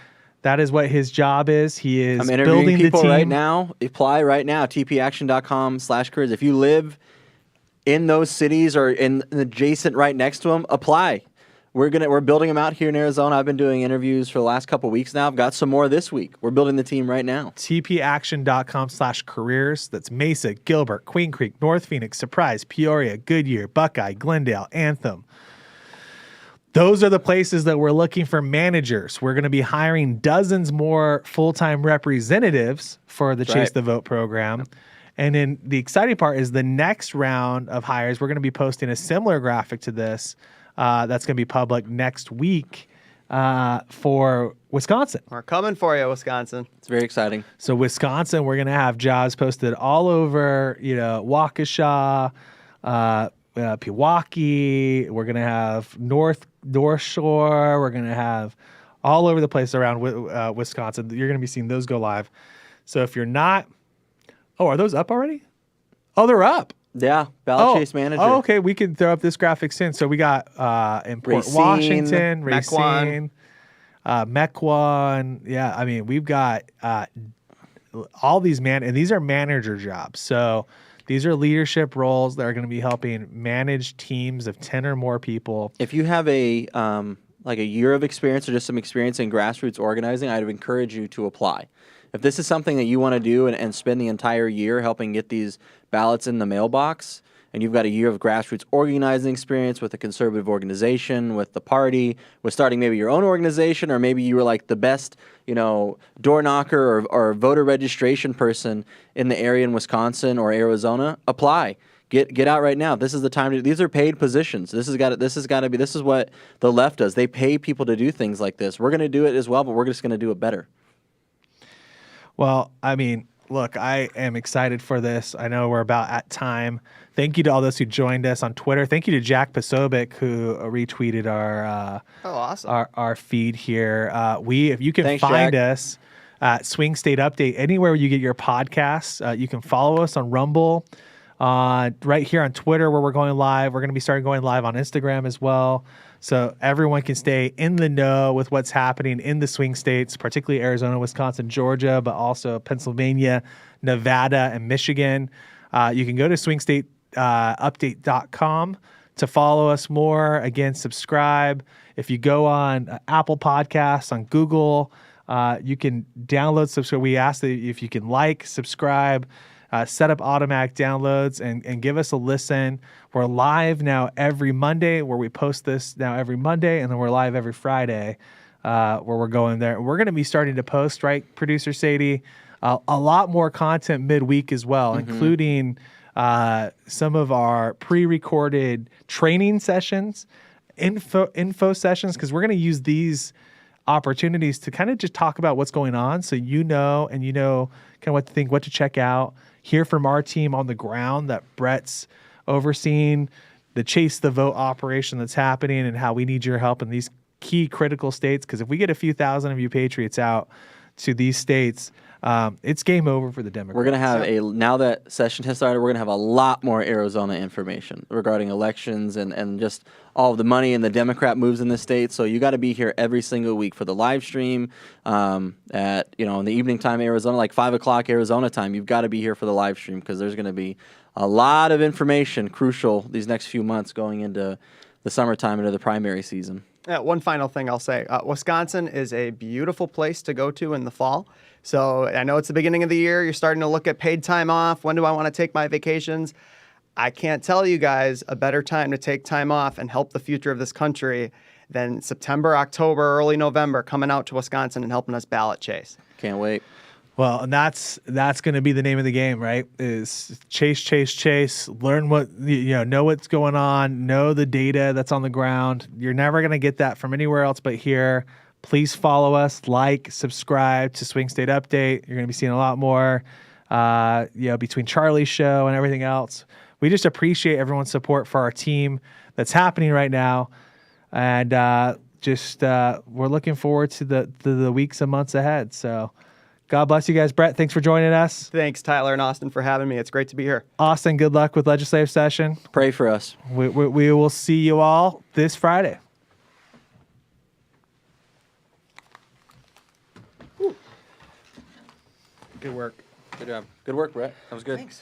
that is what his job is. He is I'm interviewing building people the team right now. Apply right now, tpaction.com/careers. If you live in those cities or in adjacent right next to them, apply. We're building them out here in Arizona. I've been doing interviews for the last couple of weeks now. I've got some more this week. We're building the team right now. tpaction.com/careers. That's Mesa, Gilbert, Queen Creek, North Phoenix, Surprise, Peoria, Goodyear, Buckeye, Glendale, Anthem. Those are the places that we're looking for managers. We're going to be hiring dozens more full-time representatives for the Chase the Vote program. And then the exciting part is the next round of hires, we're going to be posting a similar graphic to this that's going to be public next week for Wisconsin. We're coming for you, Wisconsin. It's very exciting. So Wisconsin, we're going to have jobs posted all over, Waukesha, Pewaukee. We're going to have North Shore. We're going to have all over the place around Wisconsin. You're going to be seeing those go live. So if you're not... Oh, are those up already? Oh, they're up. Yeah, Ballot Chase Manager. Oh, okay. We can throw up this graphic soon. So we got in Port Racine, Washington, Mequon. Mequon. Yeah, I mean, we've got all these and these are manager jobs. So these are leadership roles that are going to be helping manage teams of 10 or more people. If you have a year of experience or just some experience in grassroots organizing, I'd encourage you to apply. If this is something that you want to do and spend the entire year helping get these ballots in the mailbox, and you've got a year of grassroots organizing experience with a conservative organization, with the party, with starting maybe your own organization, or maybe you were like the best, door knocker or voter registration person in the area in Wisconsin or Arizona, apply. Get out right now. This is the time these are paid positions. This is what the left does. They pay people to do things like this. We're going to do it as well, but we're just going to do it better. Well, I mean, look, I am excited for this. I know we're about at time. Thank you to all those who joined us on Twitter. Thank you to Jack Posobiec, who retweeted our awesome. our feed here. If you can Thanks, find Jack. us at Swing State Update anywhere you get your podcasts. You can follow us on Rumble, right here on Twitter where we're going live. We're going to be starting going live on Instagram as well. So everyone can stay in the know with what's happening in the swing states, particularly Arizona, Wisconsin, Georgia, but also Pennsylvania, Nevada, and Michigan. You can go to swingstateupdate.com to follow us more. Again, subscribe. If you go on Apple Podcasts, on Google, you can download, subscribe. We ask that if you can subscribe, set up automatic downloads and give us a listen. We're live now every Monday where we post this now every Monday, and then we're live every Friday where we're going there. We're going to be starting to post, right, Producer Sadie, a lot more content midweek as well, including some of our pre-recorded training sessions, info sessions, because we're going to use these opportunities to kind of just talk about what's going on so kind of what to think, what to check out, hear from our team on the ground that Brett's overseeing, the Chase the Vote operation that's happening, and how we need your help in these key critical states. Because if we get a few thousand of you Patriots out, to these states, it's game over for the Democrats. We're gonna have now that session has started, we're gonna have a lot more Arizona information regarding elections and just all of the money and the Democrat moves in the state. So you got to be here every single week for the live stream at in the evening time Arizona, like 5 o'clock Arizona time. You've got to be here for the live stream because there's gonna be a lot of information crucial these next few months going into the summertime into the primary season. Yeah, one final thing I'll say. Wisconsin is a beautiful place to go to in the fall. So I know it's the beginning of the year. You're starting to look at paid time off. When do I want to take my vacations? I can't tell you guys a better time to take time off and help the future of this country than September, October, early November, coming out to Wisconsin and helping us ballot chase. Can't wait. Well, and that's going to be the name of the game, right? Is chase, learn what, know what's going on, know the data that's on the ground. You're never going to get that from anywhere else but here. Please follow us, like, subscribe to Swing State Update. You're going to be seeing a lot more, between Charlie's show and everything else. We just appreciate everyone's support for our team that's happening right now. And we're looking forward to the weeks and months ahead. So God bless you guys. Brett, thanks for joining us. Thanks, Tyler and Austin, for having me. It's great to be here. Austin, good luck with legislative session. Pray for us. We will see you all this Friday. Good work. Good job. Good work, Brett. That was good. Thanks.